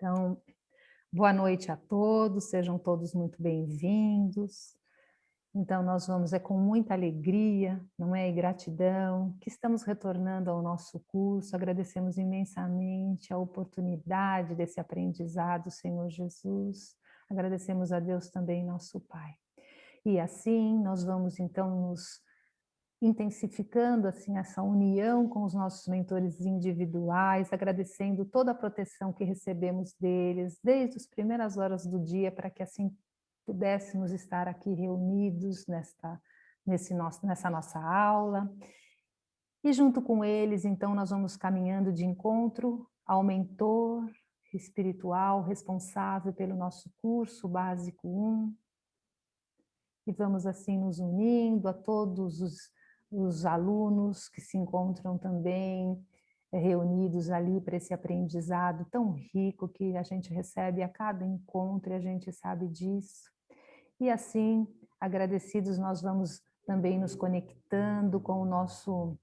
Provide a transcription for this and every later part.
Então, boa noite a todos, sejam todos muito bem-vindos. Então, nós vamos, com muita alegria, não é? E gratidão, que estamos retornando ao nosso curso, agradecemos imensamente a oportunidade desse aprendizado, Senhor Jesus, agradecemos a Deus também, nosso Pai. E assim, nós vamos então nos intensificando assim essa união com os nossos mentores individuais, agradecendo toda a proteção que recebemos deles desde as primeiras horas do dia, para que assim pudéssemos estar aqui reunidos nessa nossa aula. E junto com eles, então, nós vamos caminhando de encontro ao mentor espiritual responsável pelo nosso curso básico 1, e vamos assim nos unindo a todos os alunos que se encontram também reunidos ali para esse aprendizado tão rico que a gente recebe a cada encontro, e a gente sabe disso. E assim, agradecidos, nós vamos também nos conectando com o nosso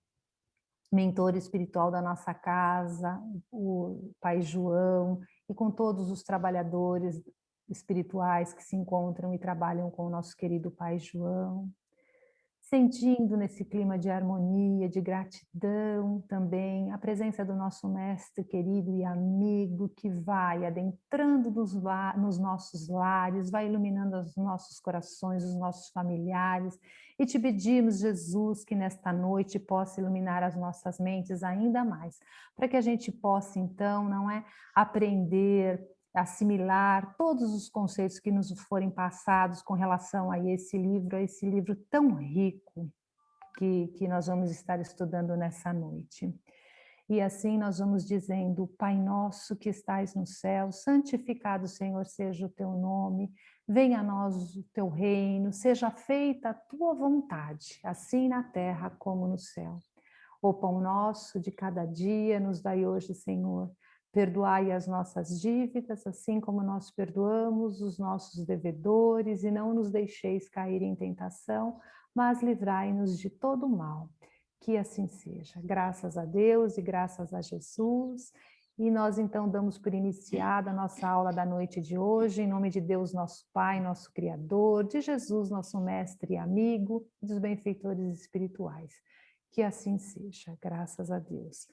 mentor espiritual da nossa casa, o Pai João, e com todos os trabalhadores espirituais que se encontram e trabalham com o nosso querido Pai João, sentindo nesse clima de harmonia, de gratidão também, a presença do nosso mestre querido e amigo, que vai adentrando nos nossos lares, vai iluminando os nossos corações, os nossos familiares, e te pedimos, Jesus, que nesta noite possa iluminar as nossas mentes ainda mais, para que a gente possa então, não é, aprender, assimilar todos os conceitos que nos forem passados com relação a esse livro tão rico que nós vamos estar estudando nessa noite. E assim nós vamos dizendo: Pai nosso que estais no céu, santificado, Senhor, seja o teu nome, venha a nós o teu reino, seja feita a tua vontade, assim na terra como no céu. O pão nosso de cada dia nos dai hoje, Senhor. Perdoai as nossas dívidas, assim como nós perdoamos os nossos devedores, e não nos deixeis cair em tentação, mas livrai-nos de todo mal. Que assim seja. Graças a Deus e graças a Jesus. E nós então damos por iniciada a nossa aula da noite de hoje, em nome de Deus, nosso Pai, nosso Criador, de Jesus, nosso mestre e amigo, e dos benfeitores espirituais. Que assim seja, graças a Deus.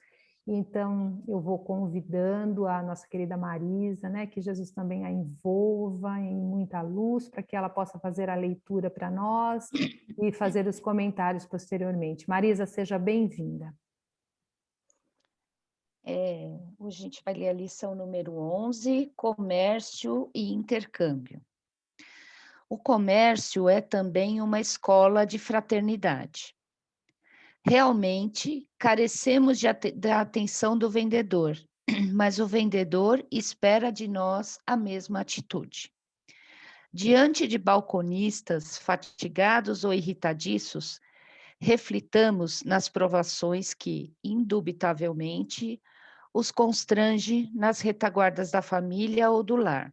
Então, eu vou convidando a nossa querida Marisa, né, que Jesus também a envolva em muita luz, para que ela possa fazer a leitura para nós e fazer os comentários posteriormente. Marisa, seja bem-vinda. Hoje a gente vai ler a lição número 11, comércio e intercâmbio. O comércio é também uma escola de fraternidade. Realmente, carecemos da atenção do vendedor, mas o vendedor espera de nós a mesma atitude. Diante de balconistas fatigados ou irritadiços, reflitamos nas provações que, indubitavelmente, os constrange nas retaguardas da família ou do lar,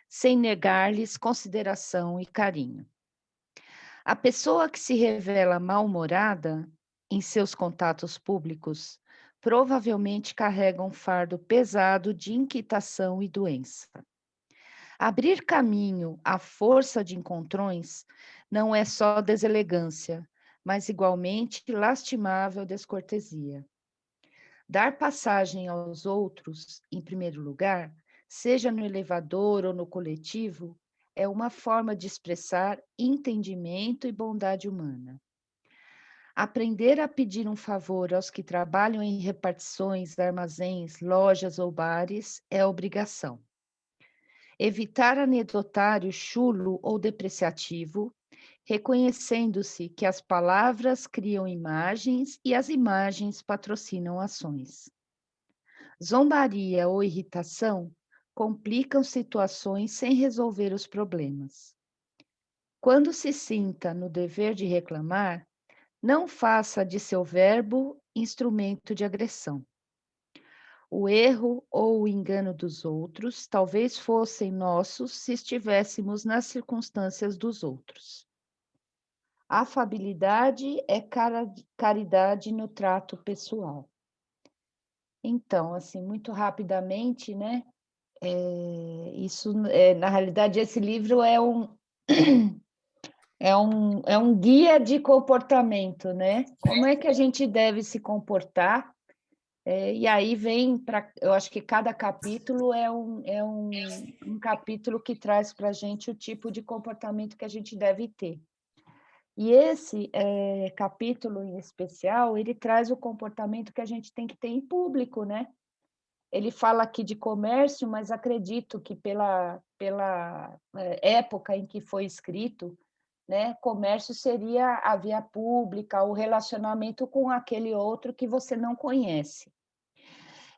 sem negar-lhes consideração e carinho. A pessoa que se revela mal-humorada em seus contatos públicos provavelmente carrega um fardo pesado de inquietação e doença. Abrir caminho à força de encontrões não é só deselegância, mas igualmente lastimável descortesia. Dar passagem aos outros, em primeiro lugar, seja no elevador ou no coletivo, é uma forma de expressar entendimento e bondade humana. Aprender a pedir um favor aos que trabalham em repartições, armazéns, lojas ou bares é obrigação. Evitar anedotário chulo ou depreciativo, reconhecendo-se que as palavras criam imagens e as imagens patrocinam ações. Zombaria ou irritação complicam situações sem resolver os problemas. Quando se sinta no dever de reclamar, não faça de seu verbo instrumento de agressão. O erro ou o engano dos outros talvez fossem nossos se estivéssemos nas circunstâncias dos outros. Afabilidade é caridade no trato pessoal. Então, assim, muito rapidamente, né? Na realidade, esse livro é um guia de comportamento, né? Como é que a gente deve se comportar? E aí eu acho que cada capítulo é um capítulo que traz para a gente o tipo de comportamento que a gente deve ter. E esse capítulo em especial, ele traz o comportamento que a gente tem que ter em público, né? Ele fala aqui de comércio, mas acredito que pela época em que foi escrito, né, comércio seria a via pública, o relacionamento com aquele outro que você não conhece.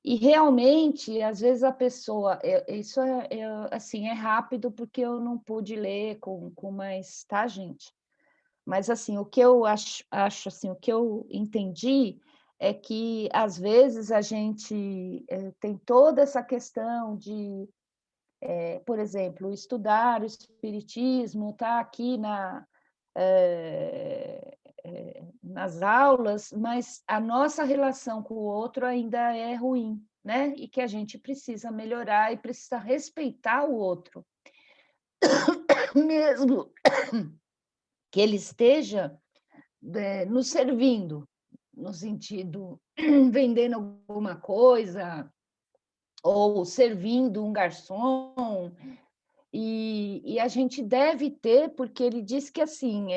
E realmente, às vezes a pessoa, isso assim, é rápido porque eu não pude ler com mais, tá, gente? Mas assim, o que eu acho assim, o que eu entendi é que às vezes a gente tem toda essa questão de, por exemplo, estudar o espiritismo, tá aqui nas aulas, mas a nossa relação com o outro ainda é ruim, né? E que a gente precisa melhorar e precisa respeitar o outro, mesmo que ele esteja nos servindo, no sentido vendendo alguma coisa ou servindo um garçom. E a gente deve ter, porque ele diz que assim,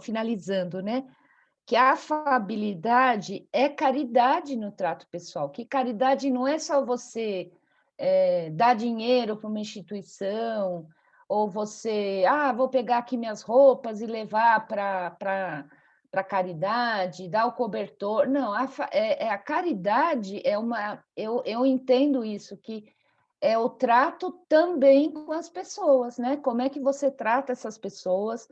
finalizando, né? Que a afabilidade é caridade no trato pessoal, que caridade não é só você dar dinheiro para uma instituição, ou você, vou pegar aqui minhas roupas e levar para caridade, dar o cobertor. Não, a caridade é uma. Eu entendo isso, que é o trato também com as pessoas, né? Como é que você trata essas pessoas?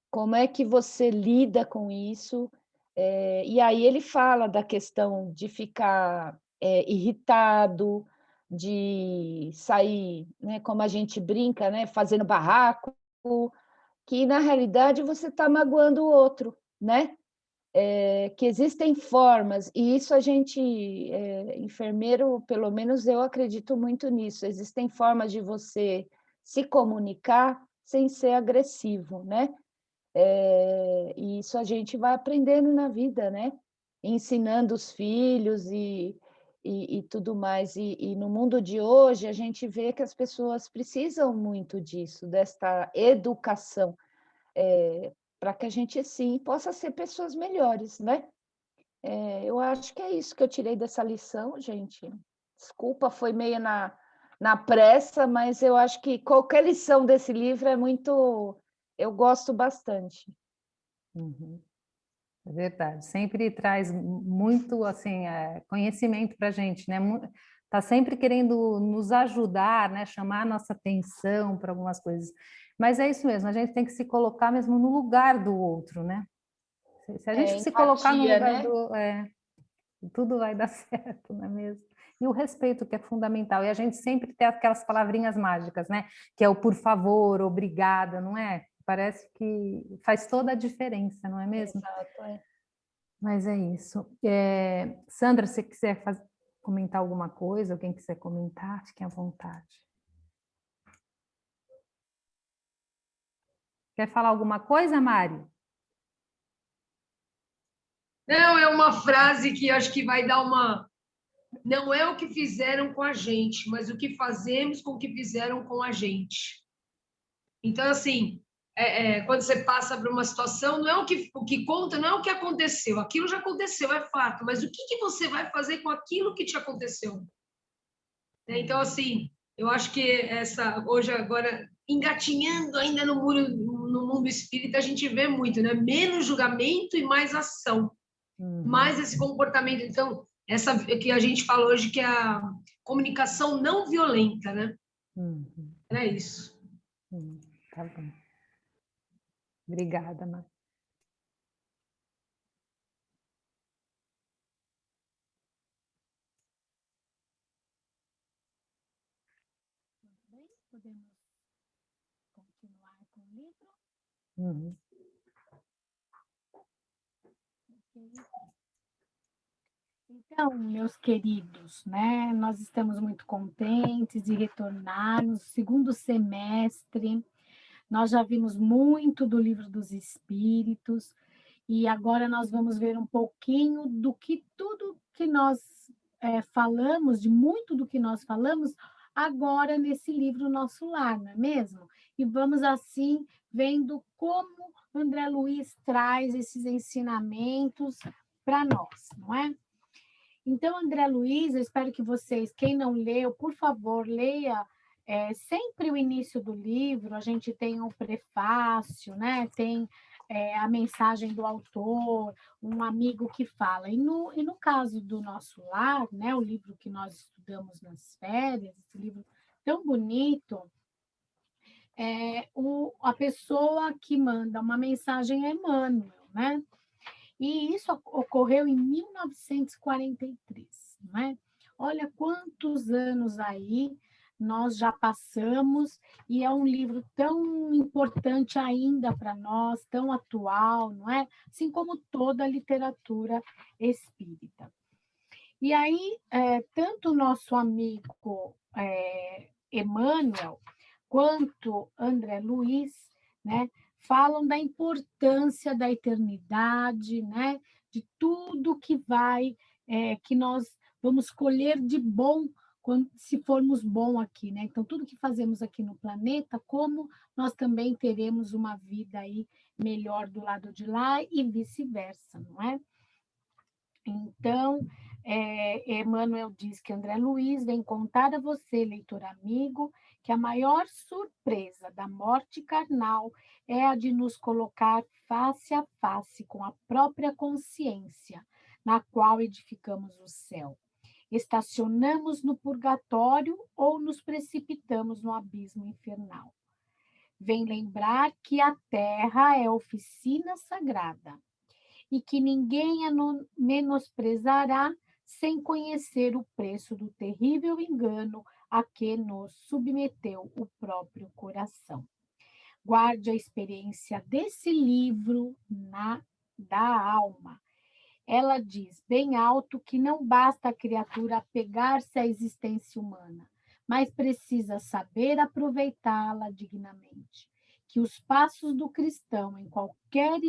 Como é que você lida com isso? E aí ele fala da questão de ficar irritado, de sair, né, como a gente brinca, né, fazendo barraco, que na realidade você está magoando o outro, né? Que existem formas, e isso a gente, enfermeiro, pelo menos eu acredito muito nisso, existem formas de você se comunicar sem ser agressivo, né? E isso a gente vai aprendendo na vida, né? Ensinando os filhos e tudo mais. E no mundo de hoje, a gente vê que as pessoas precisam muito disso, desta educação, para que a gente, sim, possa ser pessoas melhores, né? Eu acho que é isso que eu tirei dessa lição, gente. Desculpa, foi meio na pressa, mas eu acho que qualquer lição desse livro é muito. Eu gosto bastante. Uhum. É verdade, sempre traz muito assim conhecimento para a gente, né? Tá sempre querendo nos ajudar, né? Chamar a nossa atenção para algumas coisas. Mas é isso mesmo, a gente tem que se colocar mesmo no lugar do outro, né? Se a gente se colocar no Empatia, lugar né? tudo vai dar certo, não é mesmo? E o respeito, que é fundamental. E a gente sempre tem aquelas palavrinhas mágicas, né? Que é o por favor, obrigada, não é? Parece que faz toda a diferença, não é mesmo? Exato, Mas é isso. Sandra, se quiser comentar alguma coisa, alguém quiser comentar, fique à vontade. Quer falar alguma coisa, Mari? Não, é uma frase que acho que vai dar uma. Não é o que fizeram com a gente, mas o que fazemos com o que fizeram com a gente. Então, assim, quando você passa por uma situação, não é o que conta, não é o que aconteceu. Aquilo já aconteceu, é fato, mas o que você vai fazer com aquilo que te aconteceu? Então, assim, eu acho que hoje, agora, engatinhando ainda no mundo espírita, a gente vê muito, né? Menos julgamento e mais ação. Mais esse comportamento. Então, essa que a gente fala hoje, que é a comunicação não violenta, né? É isso. Tá bom. Obrigada, Mari. Podemos continuar com o livro? Uhum. Ok. Então, meus queridos, né, nós estamos muito contentes de retornar no segundo semestre. Nós já vimos muito do Livro dos Espíritos e agora nós vamos ver um pouquinho do que tudo que nós falamos, de muito do que nós falamos, agora nesse livro Nosso Lar, não é mesmo? E vamos assim vendo como André Luiz traz esses ensinamentos para nós, não é? Então, André Luiz, eu espero que vocês, quem não leu, por favor, leia sempre o início do livro, a gente tem um prefácio, né? Tem a mensagem do autor, um amigo que fala. E no caso do Nosso Lar, né? O livro que nós estudamos nas férias, esse livro tão bonito, a pessoa que manda uma mensagem é Emmanuel, né? E isso ocorreu em 1943, não é? Olha quantos anos aí nós já passamos e é um livro tão importante ainda para nós, tão atual, não é? Assim como toda a literatura espírita. E aí, tanto o nosso amigo Emmanuel quanto André Luiz, né, falam da importância da eternidade, né, de tudo que que nós vamos colher de bom se formos bom aqui, né? Então, tudo que fazemos aqui no planeta, como nós também teremos uma vida aí melhor do lado de lá e vice-versa, não é? Então, Emmanuel diz que André Luiz vem contar a você, leitor amigo, que a maior surpresa da morte carnal é a de nos colocar face a face com a própria consciência, na qual edificamos o céu. Estacionamos no purgatório ou nos precipitamos no abismo infernal. Vem lembrar que a terra é oficina sagrada e que ninguém a menosprezará sem conhecer o preço do terrível engano a que nos submeteu o próprio coração. Guarde a experiência desse livro da alma. Ela diz bem alto que não basta a criatura apegar-se à existência humana, mas precisa saber aproveitá-la dignamente. Que os passos do cristão em qualquer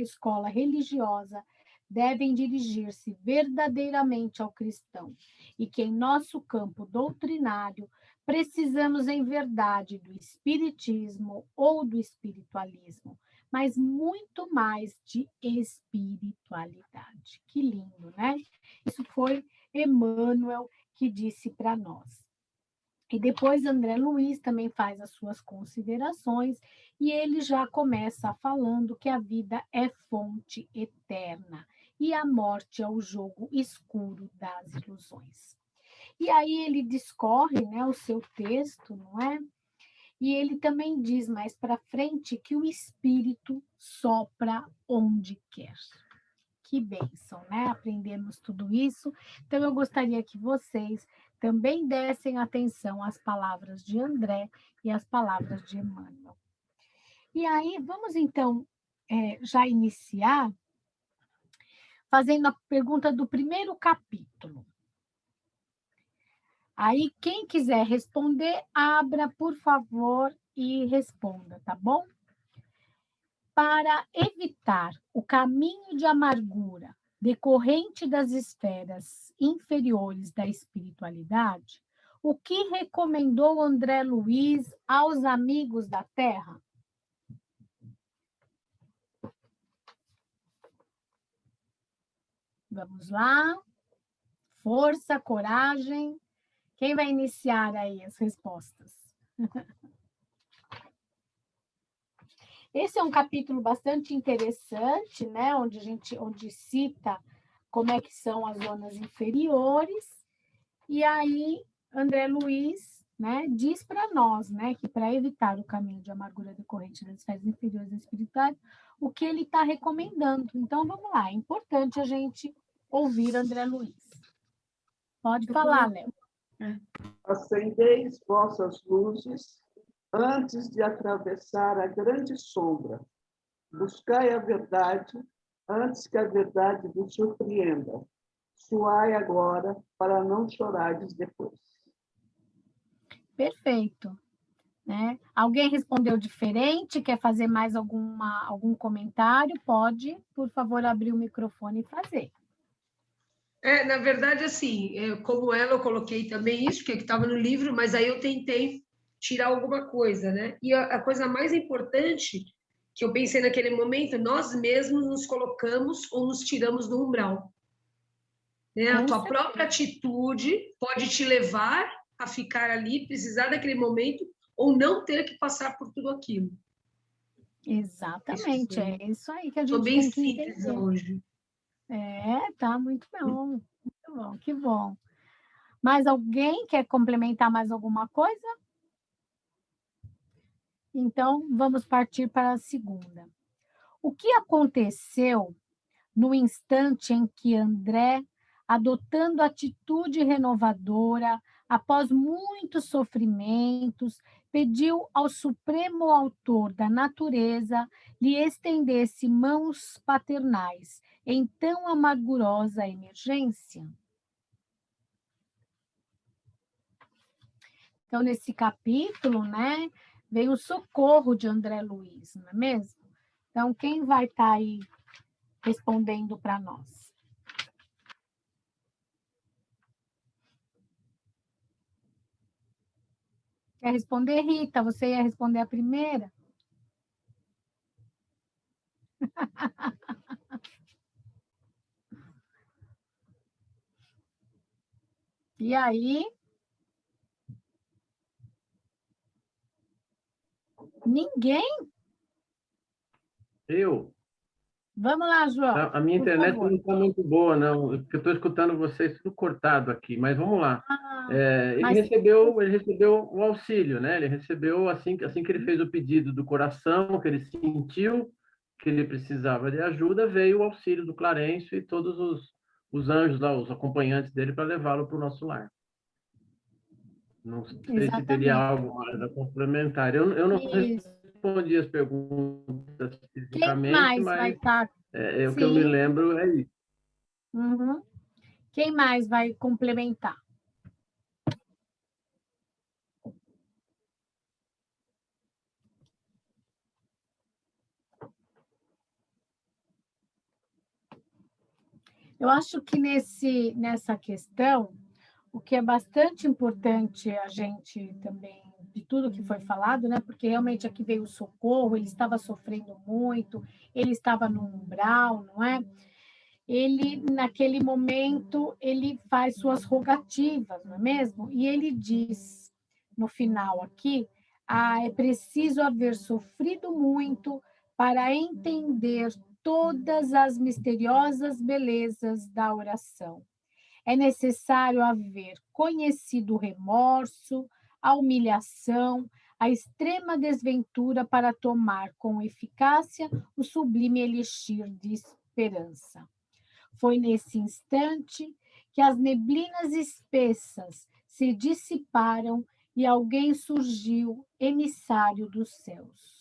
escola religiosa devem dirigir-se verdadeiramente ao cristão e que em nosso campo doutrinário precisamos em verdade do espiritismo ou do espiritualismo, mas muito mais de espiritualidade. Que lindo, né? Isso foi Emmanuel que disse para nós. E depois André Luiz também faz as suas considerações e ele já começa falando que a vida é fonte eterna e a morte é o jogo escuro das ilusões. E aí ele discorre, né, o seu texto, não é? E ele também diz mais para frente que o espírito sopra onde quer. Que bênção, né? Aprendemos tudo isso. Então, eu gostaria que vocês também dessem atenção às palavras de André e às palavras de Emmanuel. E aí, vamos então já iniciar fazendo a pergunta do primeiro capítulo. Aí, quem quiser responder, abra, por favor, e responda, tá bom? Para evitar o caminho de amargura decorrente das esferas inferiores da espiritualidade, o que recomendou André Luiz aos amigos da Terra? Vamos lá. Força, coragem. Quem vai iniciar aí as respostas? Esse é um capítulo bastante interessante, né? Onde cita como é que são as zonas inferiores. E aí, André Luiz, né, diz para nós, né, que para evitar o caminho de amargura decorrente das esferas inferiores da espiritualidade, o que ele está recomendando. Então, vamos lá, é importante a gente ouvir André Luiz. Pode falar, Léo. Acendeis vossas luzes antes de atravessar a grande sombra. Buscai a verdade antes que a verdade vos surpreenda. Suai agora, para não chorares depois. Perfeito. Né? Alguém respondeu diferente? Quer fazer mais algum comentário? Pode, por favor, abrir o microfone e fazer. Na verdade, assim, como ela, eu coloquei também isso, que estava no livro, mas aí eu tentei tirar alguma coisa, né? E a coisa mais importante que eu pensei naquele momento, nós mesmos nos colocamos ou nos tiramos do umbral. Né? A tua própria atitude pode te levar a ficar ali, precisar daquele momento, ou não ter que passar por tudo aquilo. Exatamente, é isso aí que a Estou gente bem tem que simples entender. hoje. Tá muito bom, que bom. Mais alguém quer complementar mais alguma coisa? Então, vamos partir para a segunda. O que aconteceu no instante em que André, adotando atitude renovadora, após muitos sofrimentos, pediu ao Supremo Autor da natureza lhe estendesse mãos paternais em tão amargurosa emergência? Então, nesse capítulo, né, vem o socorro de André Luiz, não é mesmo? Então, quem vai estar aí respondendo para nós? Quer responder, Rita? Você ia responder a primeira? E aí? Ninguém? Eu? Vamos lá, João. A minha por internet favor. não está muito boa, não, porque eu estou escutando vocês tudo cortado aqui, mas vamos lá. Ele Mas recebeu o auxílio, né? Ele recebeu assim que ele fez o pedido do coração, que ele sentiu que ele precisava de ajuda, veio o auxílio do Clarencio e todos os anjos lá, os acompanhantes dele, para levá-lo para o nosso lar. Não sei se teria exatamente. algo mais a complementar. Eu não Isso. respondi as perguntas Quem fisicamente, mais vai mas estar? o que eu me Sim. lembro é isso. Uhum. Quem mais vai complementar? Eu acho que nessa questão, o que é bastante importante a gente também, de tudo que foi falado, né? Porque realmente aqui veio o socorro, ele estava sofrendo muito, ele estava no umbral, não é? Ele, naquele momento, ele faz suas rogativas, não é mesmo? E ele diz, no final aqui, é preciso haver sofrido muito para entender todas as misteriosas belezas da oração. É necessário haver conhecido o remorso, a humilhação, a extrema desventura para tomar com eficácia o sublime elixir de esperança. Foi nesse instante que as neblinas espessas se dissiparam e alguém surgiu, emissário dos céus.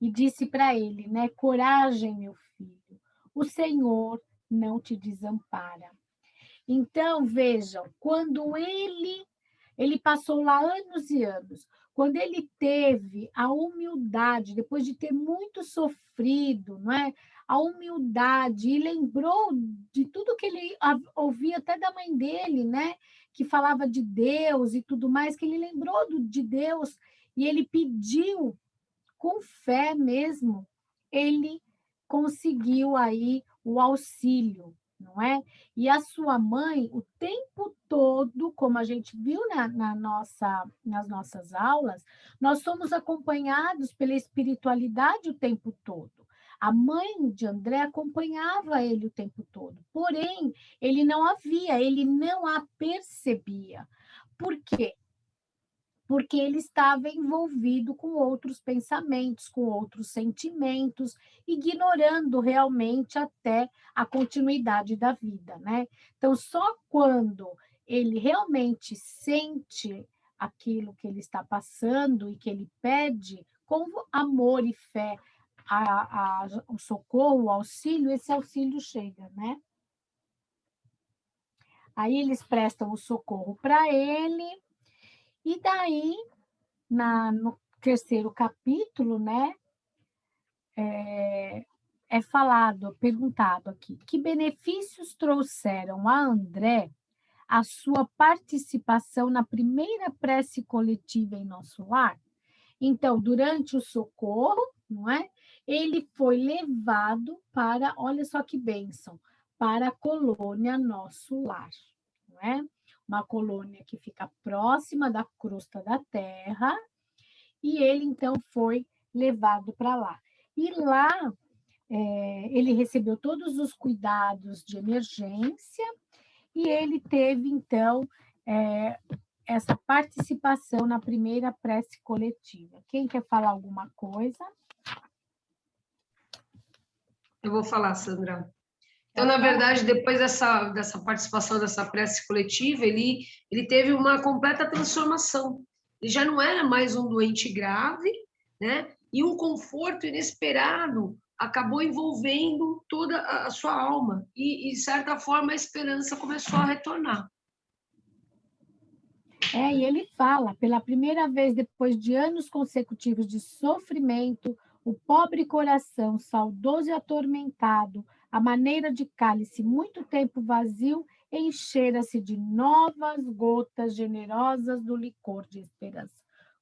E disse para ele, né? Coragem, meu filho, o Senhor não te desampara. Então, vejam, quando ele passou lá anos e anos, quando ele teve a humildade, depois de ter muito sofrido, não é? A humildade, e lembrou de tudo que ele ouvia até da mãe dele, né? Que falava de Deus e tudo mais, que ele lembrou de Deus e ele pediu com fé mesmo, ele conseguiu aí o auxílio, não é? E a sua mãe, o tempo todo, como a gente viu nas nossas aulas, nós somos acompanhados pela espiritualidade o tempo todo. A mãe de André acompanhava ele o tempo todo, porém, ele não a percebia. Por quê? Porque ele estava envolvido com outros pensamentos, com outros sentimentos, ignorando realmente até a continuidade da vida, né? Então, só quando ele realmente sente aquilo que ele está passando e que ele pede com amor e fé o socorro, o auxílio, esse auxílio chega, né? Aí eles prestam o socorro para ele, e daí, no terceiro capítulo, né, é falado, perguntado aqui, que benefícios trouxeram a André a sua participação na primeira prece coletiva em nosso lar? Então, durante o socorro, não é? Ele foi levado para, olha só que bênção, para a colônia Nosso Lar, não é? Uma colônia que fica próxima da crosta da terra, e ele então foi levado para lá. E lá ele recebeu todos os cuidados de emergência, e ele teve então essa participação na primeira prece coletiva. Quem quer falar alguma coisa? Eu vou falar, Sandra. Então, na verdade, depois dessa participação dessa prece coletiva, ele teve uma completa transformação. Ele já não era mais um doente grave, né? E um conforto inesperado acabou envolvendo toda a sua alma. E, de certa forma, a esperança começou a retornar. E ele fala, pela primeira vez depois de anos consecutivos de sofrimento, o pobre coração, saudoso e atormentado, a maneira de cálice muito tempo vazio, enchera-se de novas gotas generosas do licor de esperança,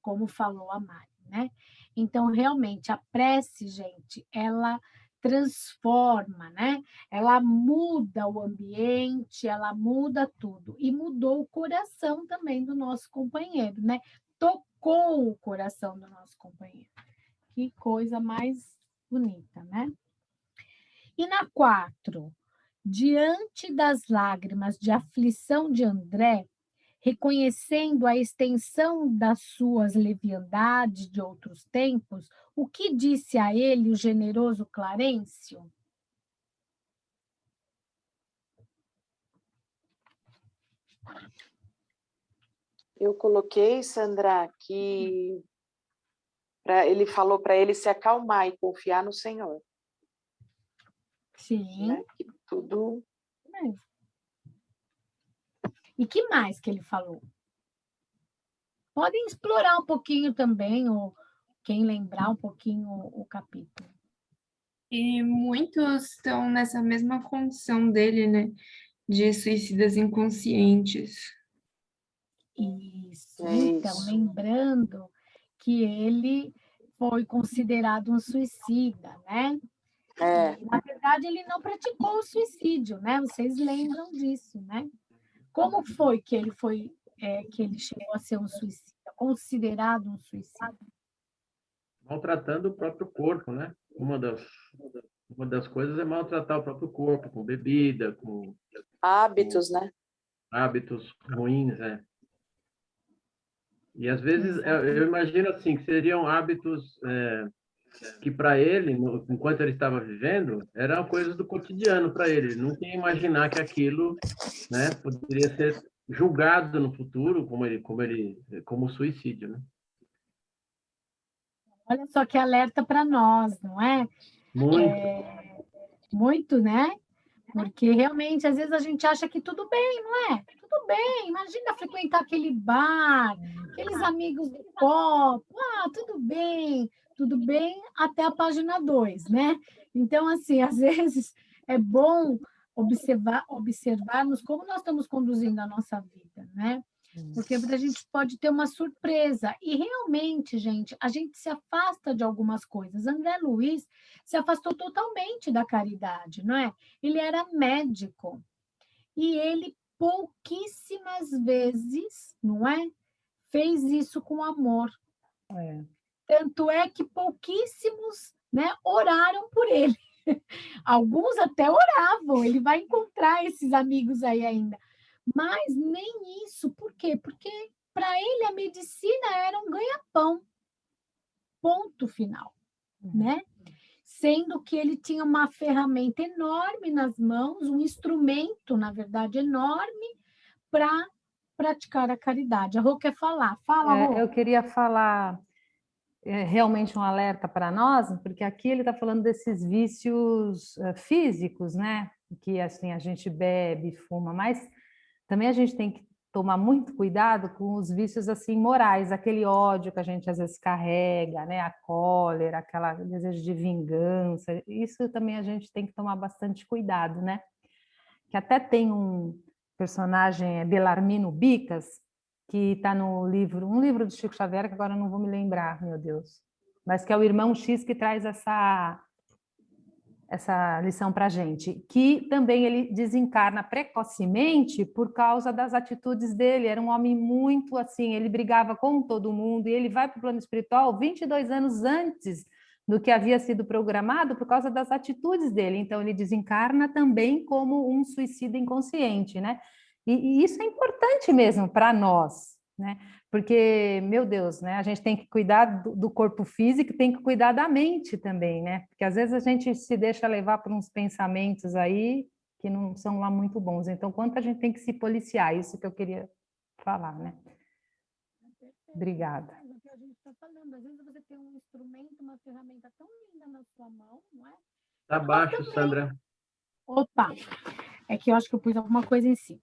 como falou a Mari, né? Então, realmente, a prece, gente, ela transforma, né? Ela muda o ambiente, ela muda tudo. E mudou o coração também do nosso companheiro, né? Tocou o coração do nosso companheiro. Que coisa mais bonita, né? E na 4, diante das lágrimas de aflição de André, reconhecendo a extensão das suas leviandades de outros tempos, o que disse a ele o generoso Clarencio? Eu coloquei, Sandra, que ele falou para ele se acalmar e confiar no Senhor. Sim. Né? Que tudo... E que mais que ele falou? Podem explorar um pouquinho também, ou quem lembrar um pouquinho o capítulo. E muitos estão nessa mesma condição dele, né? De suicidas inconscientes. Isso. Então, lembrando que ele foi considerado um suicida, né? E, na verdade, ele não praticou o suicídio, né? Vocês lembram disso, né? Como foi que ele chegou a ser um suicida, considerado um suicida? Maltratando o próprio corpo, né? Uma das coisas é maltratar o próprio corpo, com bebida, com hábitos, né? Hábitos ruins, né? E às vezes eu imagino assim que seriam hábitos que para ele, enquanto ele estava vivendo, eram coisas do cotidiano para ele. Ele nunca ia imaginar que aquilo, né, poderia ser julgado no futuro como suicídio, né? Olha só que alerta para nós, não é? Muito, né? Porque realmente, às vezes, a gente acha que tudo bem, não é? Tudo bem, imagina frequentar aquele bar, aqueles amigos do copo, tudo bem até a página 2, né? Então, assim, às vezes é bom observarmos como nós estamos conduzindo a nossa vida, né? Porque a gente pode ter uma surpresa. E realmente, gente, a gente se afasta de algumas coisas. André Luiz se afastou totalmente da caridade, não é? Ele era médico. E ele pouquíssimas vezes, não é? Fez isso com amor. Tanto é que pouquíssimos, né, oraram por ele. Alguns até oravam. Ele vai encontrar esses amigos aí ainda. Mas nem isso. Por quê? Porque para ele a medicina era um ganha-pão. Ponto final, né? Sendo que ele tinha uma ferramenta enorme nas mãos, um instrumento, na verdade, enorme para praticar a caridade. A Rô quer falar. Fala, Rô. Eu queria falar realmente um alerta para nós, porque aqui ele está falando desses vícios físicos, né? Que assim a gente bebe, fuma, mas também a gente tem que tomar muito cuidado com os vícios assim morais, aquele ódio que a gente às vezes carrega, né? A cólera, aquele desejo de vingança, isso também a gente tem que tomar bastante cuidado, né? Que até tem um personagem, Belarmino Bicas, que está no livro, um livro do Chico Xavier, que agora eu não vou me lembrar, meu Deus, mas que é o irmão X que traz essa lição para a gente, que também ele desencarna precocemente por causa das atitudes dele. Era um homem muito assim, ele brigava com todo mundo, e ele vai para o plano espiritual 22 anos antes do que havia sido programado por causa das atitudes dele. Então, ele desencarna também como um suicida inconsciente, né? E isso é importante mesmo para nós, né? Porque, meu Deus, né? A gente tem que cuidar do corpo físico, tem que cuidar da mente também, né? Porque às vezes a gente se deixa levar por uns pensamentos aí que não são lá muito bons. Então, quanto a gente tem que se policiar, isso que eu queria falar, né? Obrigada. O que a gente está falando, às vezes você tem um instrumento, uma ferramenta tão linda na sua mão, não é? Tá baixo, Sandra. Opa, é que eu acho que eu pus alguma coisa em cima.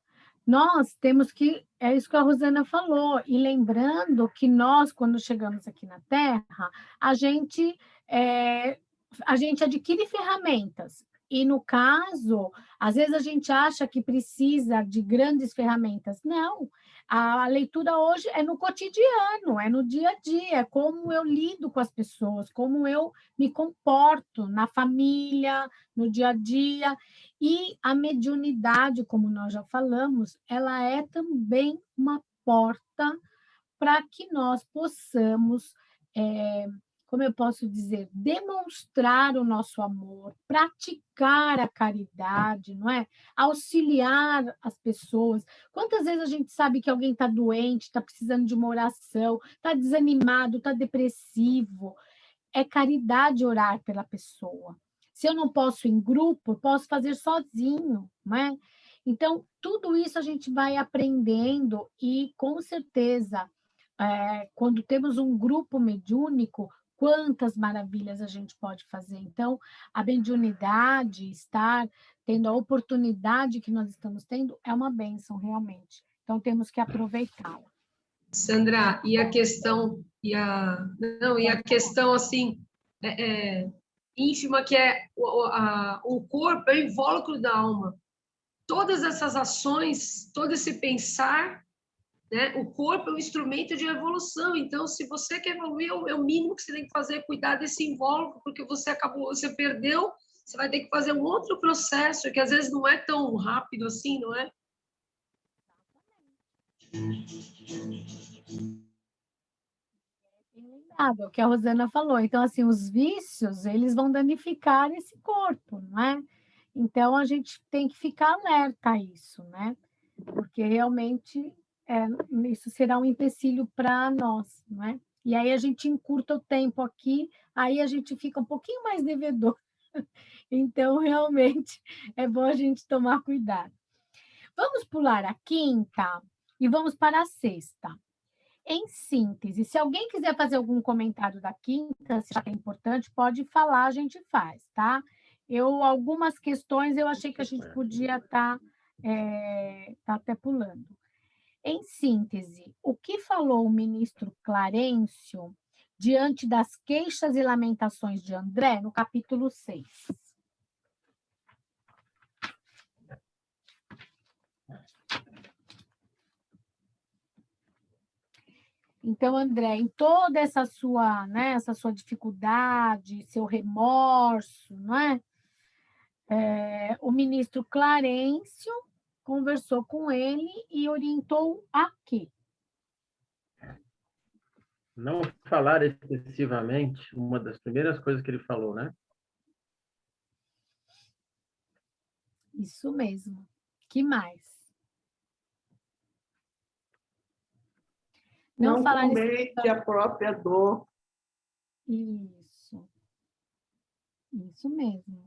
Nós temos que, é isso que a Rosana falou, e lembrando que nós, quando chegamos aqui na Terra, a gente adquire ferramentas. E, no caso, às vezes a gente acha que precisa de grandes ferramentas. Não, a leitura hoje é no cotidiano, é no dia a dia, é como eu lido com as pessoas, como eu me comporto na família, no dia a dia. E a mediunidade, como nós já falamos, ela é também uma porta para que nós possamos, como eu posso dizer, demonstrar o nosso amor, praticar a caridade, não é? Auxiliar as pessoas. Quantas vezes a gente sabe que alguém está doente, está precisando de uma oração, está desanimado, está depressivo? É caridade orar pela pessoa. Se eu não posso em grupo, eu posso fazer sozinho, né? Então, tudo isso a gente vai aprendendo e, com certeza, quando temos um grupo mediúnico, quantas maravilhas a gente pode fazer. Então, a mediunidade, estar tendo a oportunidade que nós estamos tendo, é uma bênção, realmente. Então, temos que aproveitá-la. Sandra, e a questão, e a questão assim, ínfima, que é o corpo, é o invólucro da alma. Todas essas ações, todo esse pensar, né? O corpo é um instrumento de evolução. Então, se você quer evoluir, é o mínimo que você tem que fazer, é cuidar desse invólucro, porque você perdeu, você vai ter que fazer um outro processo, que às vezes não é tão rápido assim, não é? O que a Rosana falou. Então, assim, os vícios, eles vão danificar esse corpo, não é? Então, a gente tem que ficar alerta a isso, né? Porque realmente isso será um empecilho para nós, não é? E aí a gente encurta o tempo aqui, aí a gente fica um pouquinho mais devedor. Então, realmente, é bom a gente tomar cuidado. Vamos pular a quinta e vamos para a sexta. Em síntese, se alguém quiser fazer algum comentário da quinta, se é importante, pode falar, a gente faz, tá? Algumas questões eu achei que a gente podia estar até pulando. Em síntese, o que falou o ministro Clarencio diante das queixas e lamentações de André, no capítulo 6? Então, André, em toda essa sua dificuldade, seu remorso, não é? O ministro Clarencio conversou com ele e orientou a quê? Não falar excessivamente, uma das primeiras coisas que ele falou, né? Isso mesmo. Que mais? Não comete a própria dor. Isso. Isso mesmo.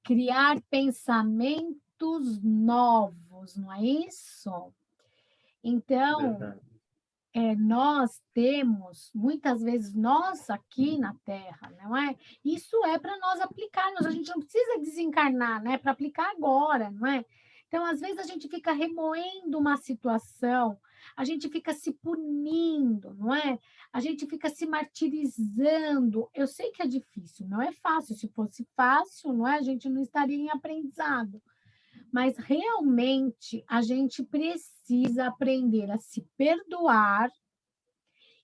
Criar pensamentos novos, não é isso? Então, nós temos, muitas vezes, nós aqui na Terra, não é? Isso é para nós aplicarmos, a gente não precisa desencarnar, né? Para aplicar agora, não é? Então, às vezes, a gente fica remoendo uma situação, a gente fica se punindo, não é? A gente fica se martirizando. Eu sei que é difícil, não é fácil. Se fosse fácil, não é? A gente não estaria em aprendizado. Mas realmente a gente precisa aprender a se perdoar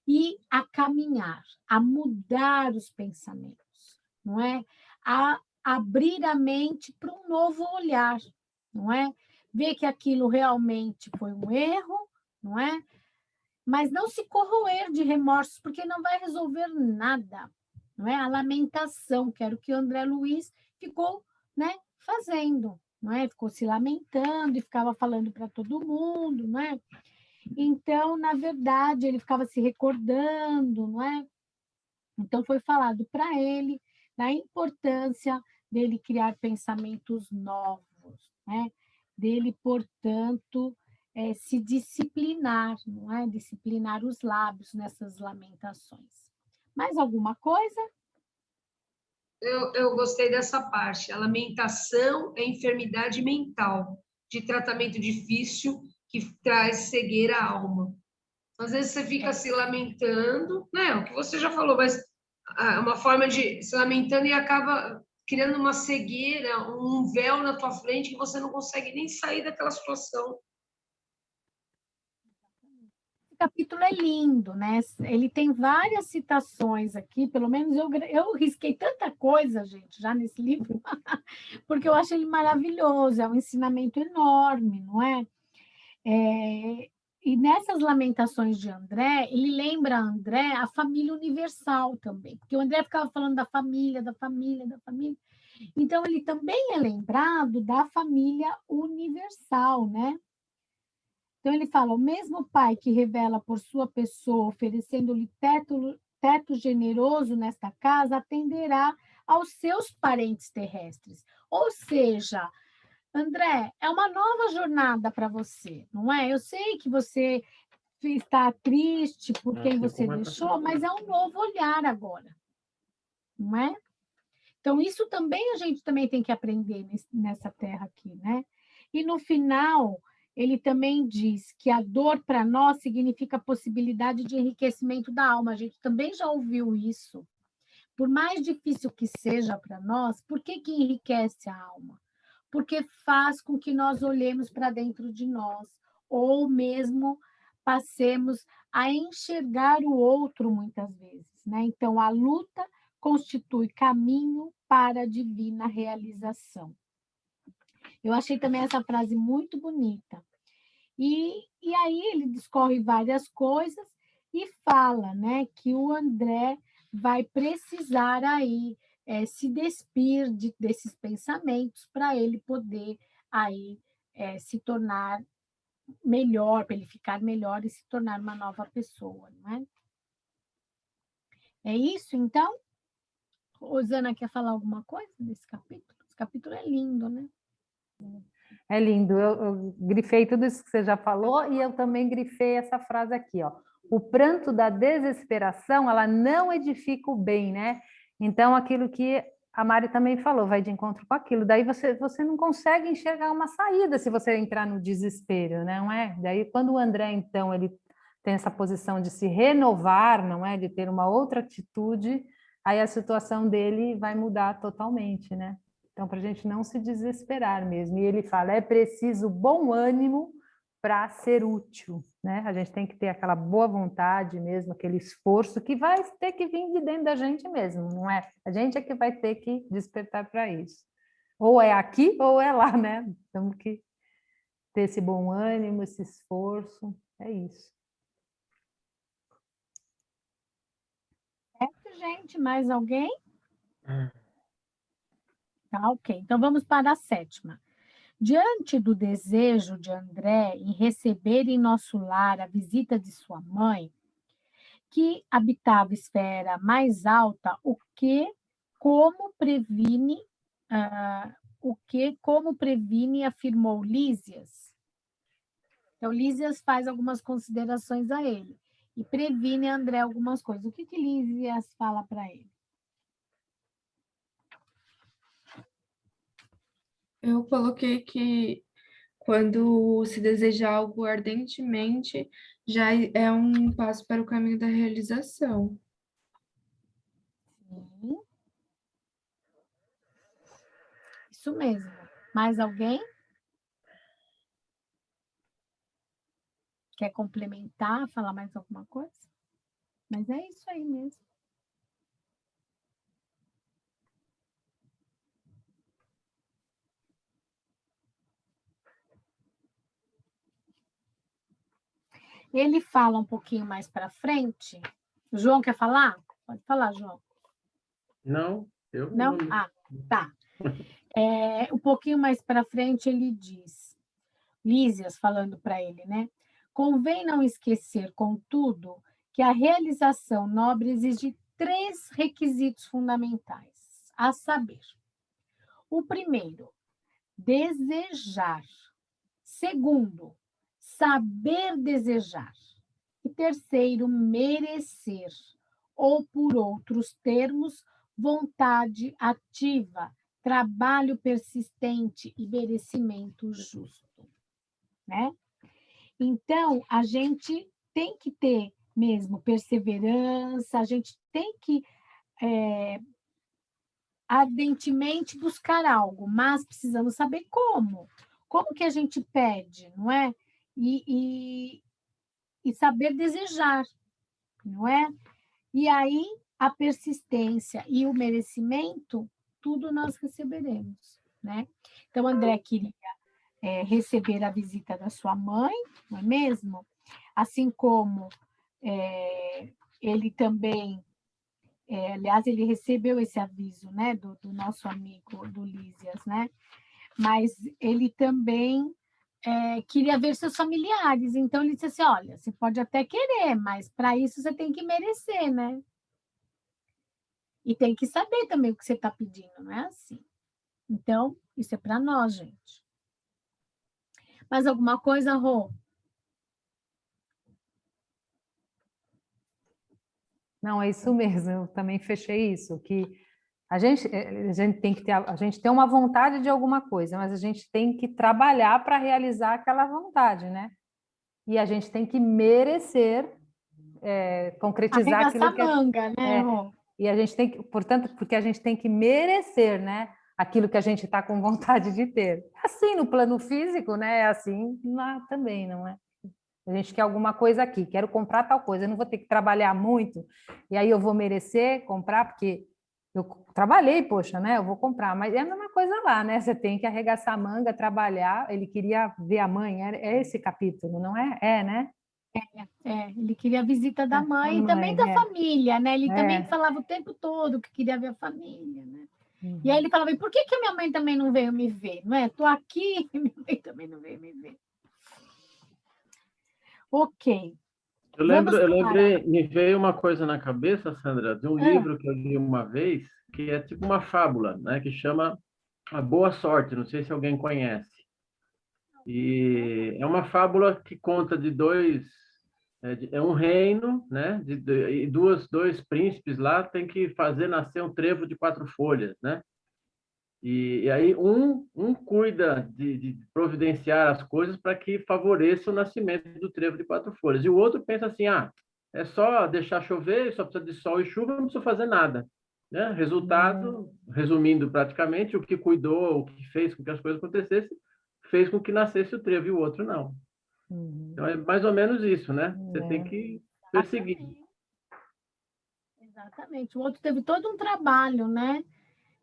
e a caminhar, a mudar os pensamentos, não é? A abrir a mente para um novo olhar, não é? Ver que aquilo realmente foi um erro, não é? Mas não se corroer de remorsos, porque não vai resolver nada, não é? A lamentação, que era o que o André Luiz ficou, né, fazendo, não é? Ficou se lamentando e ficava falando para todo mundo, não é? Então, na verdade, ele ficava se recordando, não é? Então, foi falado para ele da importância dele criar pensamentos novos, né? Dele, portanto, se disciplinar, não é? Disciplinar os lábios nessas lamentações. Mais alguma coisa? Eu gostei dessa parte. A lamentação é enfermidade mental, de tratamento difícil, que traz cegueira à alma. Às vezes você fica se lamentando, né? O que você já falou, mas uma forma de se lamentando e acaba criando uma cegueira, um véu na tua frente que você não consegue nem sair daquela situação. Esse capítulo é lindo, né? Ele tem várias citações aqui, pelo menos eu risquei tanta coisa, gente, já nesse livro, porque eu acho ele maravilhoso, é um ensinamento enorme, não é? E nessas lamentações de André, ele lembra a André a família universal também, porque o André ficava falando da família, da família, da família. Então, ele também é lembrado da família universal, né? Então, ele fala, o mesmo pai que revela por sua pessoa, oferecendo-lhe teto generoso nesta casa, atenderá aos seus parentes terrestres. Ou seja, André, é uma nova jornada para você, não é? Eu sei que você está triste por quem você deixou, mas é um novo olhar agora, não é? Então, isso também a gente também tem que aprender nessa terra aqui, né? E no final, ele também diz que a dor para nós significa a possibilidade de enriquecimento da alma. A gente também já ouviu isso. Por mais difícil que seja para nós, por que enriquece a alma? Porque faz com que nós olhemos para dentro de nós, ou mesmo passemos a enxergar o outro muitas vezes, né? Então, a luta constitui caminho para a divina realização. Eu achei também essa frase muito bonita. E aí ele discorre várias coisas e fala, né, que o André vai precisar aí se despir desses pensamentos para ele poder aí se tornar melhor, para ele ficar melhor e se tornar uma nova pessoa, não é? É isso, então? Rosana quer falar alguma coisa desse capítulo? Esse capítulo é lindo, né? É lindo, eu grifei tudo isso que você já falou e eu também grifei essa frase aqui, ó. O pranto da desesperação, ela não edifica o bem, né? Então, aquilo que a Mari também falou, vai de encontro com aquilo. Daí você não consegue enxergar uma saída se você entrar no desespero, não é? Daí, quando o André, então, ele tem essa posição de se renovar, não é? De ter uma outra atitude, aí a situação dele vai mudar totalmente, né? Então, para a gente não se desesperar mesmo. E ele fala, é preciso bom ânimo para ser útil, né? A gente tem que ter aquela boa vontade mesmo, aquele esforço que vai ter que vir de dentro da gente mesmo, não é? A gente é que vai ter que despertar para isso. Ou é aqui ou é lá, né? Temos que ter esse bom ânimo, esse esforço, é isso. Certo, gente? Mais alguém? Tá, ok. Então, vamos para a 7ª. Diante do desejo de André em receber em nosso lar a visita de sua mãe, que habitava esfera mais alta, como previne, afirmou Lísias. Então, Lísias faz algumas considerações a ele. e previne André algumas coisas. O que Lísias fala para ele? Eu coloquei que quando se deseja algo ardentemente, já é um passo para o caminho da realização. Sim. Isso mesmo. Mais alguém? Quer complementar, falar mais alguma coisa? Mas é isso aí mesmo. Ele fala um pouquinho mais para frente. O João quer falar? Pode falar, João. Não, eu Não? Ah, tá. Um pouquinho mais para frente ele diz, Lísias falando para ele, né? Convém não esquecer, contudo, que a realização nobre exige 3 requisitos fundamentais, a saber: o primeiro, desejar. Segundo, saber desejar. E terceiro, merecer, ou por outros termos, vontade ativa, trabalho persistente e merecimento justo, né? Então, a gente tem que ter mesmo perseverança, a gente tem que ardentemente buscar algo, mas precisamos saber como. Como que a gente pede, não é? E saber desejar, não é? E aí, a persistência e o merecimento, tudo nós receberemos, né? Então, André queria receber a visita da sua mãe, não é mesmo? Assim como ele também, aliás, ele recebeu esse aviso, né, do nosso amigo, do Lísias, né? Mas ele também queria ver seus familiares, então ele disse assim, olha, você pode até querer, mas para isso você tem que merecer, né? E tem que saber também o que você está pedindo, não é assim? Então, isso é para nós, gente. Mais alguma coisa, Rô? Não, é isso mesmo, eu também fechei isso, que a gente tem que ter, a gente tem uma vontade de alguma coisa, mas a gente tem que trabalhar para realizar aquela vontade, né? E a gente tem que merecer concretizar aquilo Arregaçar a manga, né, Rô? E a gente tem que, portanto, porque a gente tem que merecer, né? Aquilo que a gente está com vontade de ter. Assim no plano físico, né? Assim lá também, não é? A gente quer alguma coisa aqui, quero comprar tal coisa, eu não vou ter que trabalhar muito, e aí eu vou merecer comprar, porque eu trabalhei, poxa, né? Eu vou comprar, mas é a mesma coisa lá, né? Você tem que arregaçar a manga, trabalhar. Ele queria ver a mãe, é esse capítulo, não é? É, né? Ele queria a visita da mãe e também da família, né? Ele também falava o tempo todo que queria ver a família, né? E aí ele falava, e por que a minha mãe também não veio me ver? Não é? Estou aqui e minha mãe também não veio me ver. Ok. Eu lembrei, me veio uma coisa na cabeça, Sandra, de um livro que eu li uma vez, que é tipo uma fábula, né? Que chama A Boa Sorte, não sei se alguém conhece. E é uma fábula que conta de é um reino, né? E dois príncipes lá têm que fazer nascer um trevo de 4 folhas, né? E aí um cuida de providenciar as coisas para que favoreça o nascimento do trevo de 4 folhas. E o outro pensa assim, é só deixar chover, só precisa de sol e chuva, não precisa fazer nada. Né? Resultado, resumindo praticamente, o que cuidou, o que fez com que as coisas acontecessem, fez com que nascesse o trevo e o outro não. Então é mais ou menos isso, né? Você tem que perseguir. Exatamente. O outro teve todo um trabalho, né?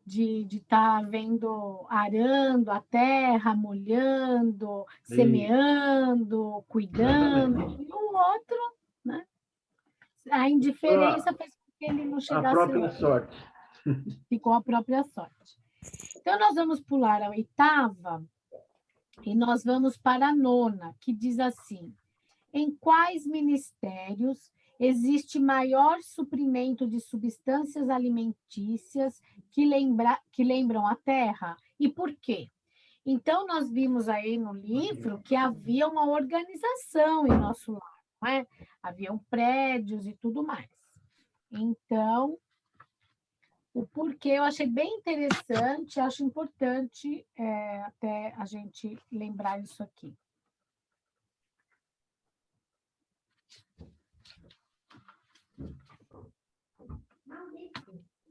De estar vendo, arando a terra, molhando, semeando, cuidando. Exatamente. E o outro, né? A indiferença fez com que ele não chegasse lá. A própria sorte. Ficou a própria sorte. Então, nós vamos pular a 8ª e nós vamos para a 9ª, que diz assim: em quais ministérios existe maior suprimento de substâncias alimentícias que lembram a terra? E por quê? Então, nós vimos aí no livro que havia uma organização em nosso lar, não é? Haviam prédios e tudo mais. Então, o porquê eu achei bem interessante, acho importante até a gente lembrar isso aqui.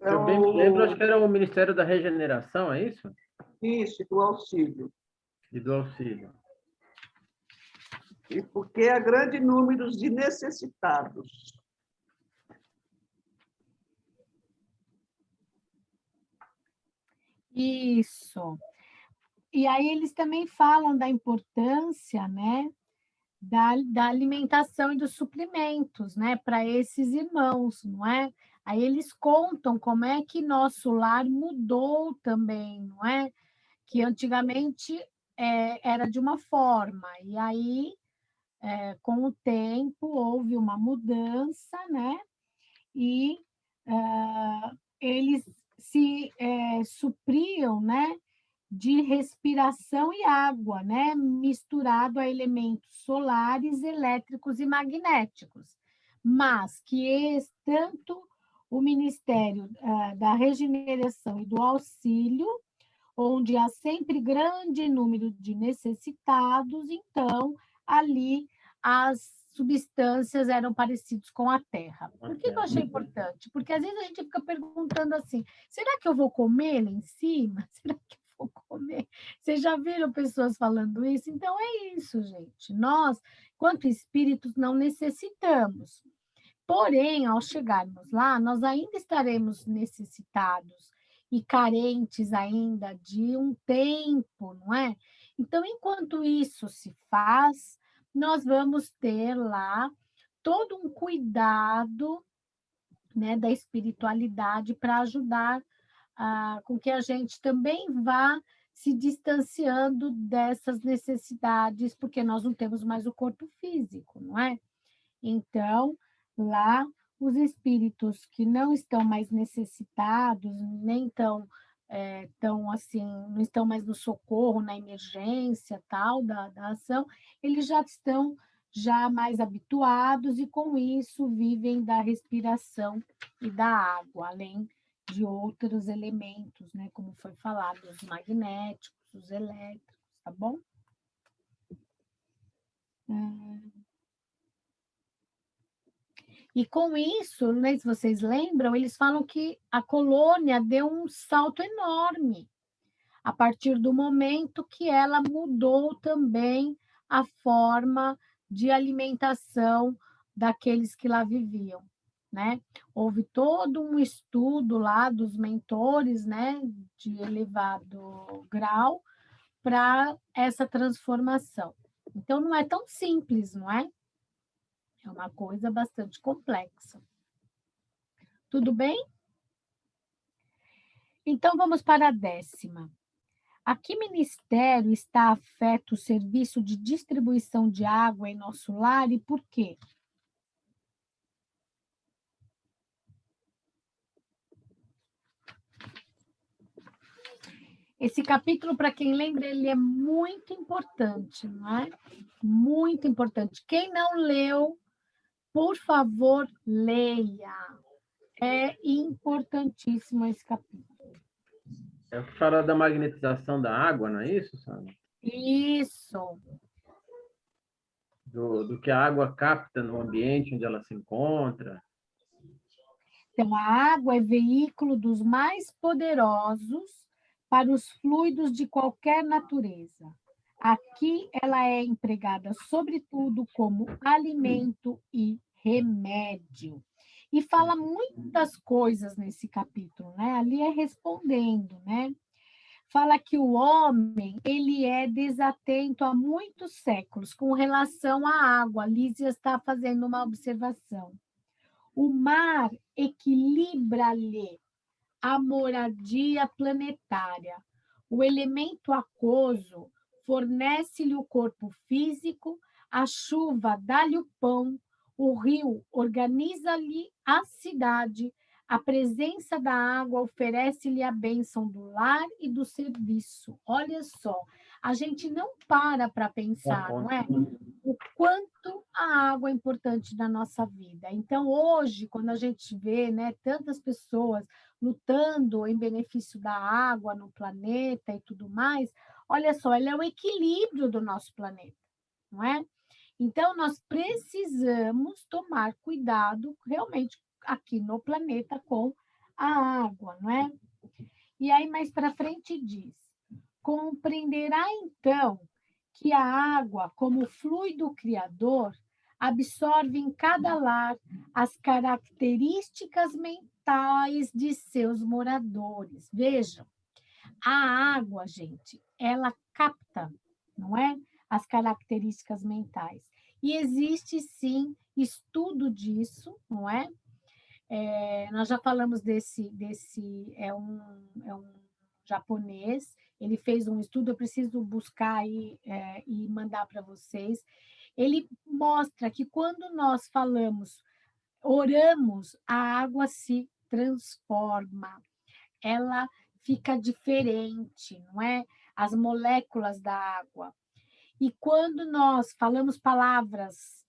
Eu bem me lembro, acho que era o Ministério da Regeneração, é isso? Isso, do auxílio. E do auxílio. E porque há grande número de necessitados. Isso. E aí eles também falam da importância, né, da alimentação e dos suprimentos, né, para esses irmãos, não é? Aí eles contam como é que nosso lar mudou também, não é? Que antigamente era de uma forma, e aí, com o tempo, houve uma mudança, né? E eles se supriam, né? De respiração e água, né? Misturado a elementos solares, elétricos e magnéticos. Mas que tanto o Ministério da Regeneração e do Auxílio, onde há sempre grande número de necessitados, então ali as substâncias eram parecidas com a terra. Por que eu achei importante? Porque às vezes a gente fica perguntando assim, será que eu vou comer lá em cima? Será que eu vou comer? Vocês já viram pessoas falando isso? Então é isso, gente. Nós, quanto espíritos, não necessitamos. Porém, ao chegarmos lá, nós ainda estaremos necessitados e carentes ainda de um tempo, não é? Então, enquanto isso se faz, nós vamos ter lá todo um cuidado, né, da espiritualidade para ajudar com que a gente também vá se distanciando dessas necessidades, porque nós não temos mais o corpo físico, não é? Então, lá, os espíritos que não estão mais necessitados, nem tão assim, não estão mais no socorro, na emergência tal da ação, eles já estão já mais habituados e com isso vivem da respiração e da água, além de outros elementos, né, como foi falado, os magnéticos, os elétricos, tá bom? E com isso, não sei se vocês lembram, eles falam que a colônia deu um salto enorme a partir do momento que ela mudou também a forma de alimentação daqueles que lá viviam, né? Houve todo um estudo lá dos mentores, né, de elevado grau para essa transformação. Então não é tão simples, não é? É uma coisa bastante complexa. Tudo bem? Então, vamos para a 10ª. A que ministério está afeto o serviço de distribuição de água em nosso lar e por quê? Esse capítulo, para quem lembra, ele é muito importante, não é? Muito importante. Quem não leu, por favor, leia. É importantíssimo esse capítulo. É fala da magnetização da água, não é isso, Sandra? Isso. Do que a água capta no ambiente onde ela se encontra. Então, a água é veículo dos mais poderosos para os fluidos de qualquer natureza. Aqui ela é empregada, sobretudo, como alimento e remédio. E fala muitas coisas nesse capítulo, né? Ali é respondendo, né? Fala que o homem, ele é desatento há muitos séculos com relação à água. A Lísia está fazendo uma observação. O mar equilibra-lhe a moradia planetária. O elemento aquoso fornece-lhe o corpo físico, a chuva dá-lhe o pão, o rio organiza-lhe a cidade, a presença da água oferece-lhe a bênção do lar e do serviço. Olha só, a gente não para pensar, não é? O quanto a água é importante na nossa vida. Então, hoje, quando a gente vê, né, tantas pessoas lutando em benefício da água no planeta e tudo mais, olha só, ela é o equilíbrio do nosso planeta, não é? Então, nós precisamos tomar cuidado realmente aqui no planeta com a água, não é? E aí, mais para frente diz, compreenderá então que a água, como fluido criador, absorve em cada lar as características mentais de seus moradores. Vejam, a água, gente, ela capta, não é? As características mentais. E existe, sim, estudo disso, não é? Nós já falamos é um japonês, ele fez um estudo, eu preciso buscar aí e mandar para vocês. Ele mostra que quando nós falamos, oramos, a água se transforma, ela fica diferente, não é? As moléculas da água. E quando nós falamos palavras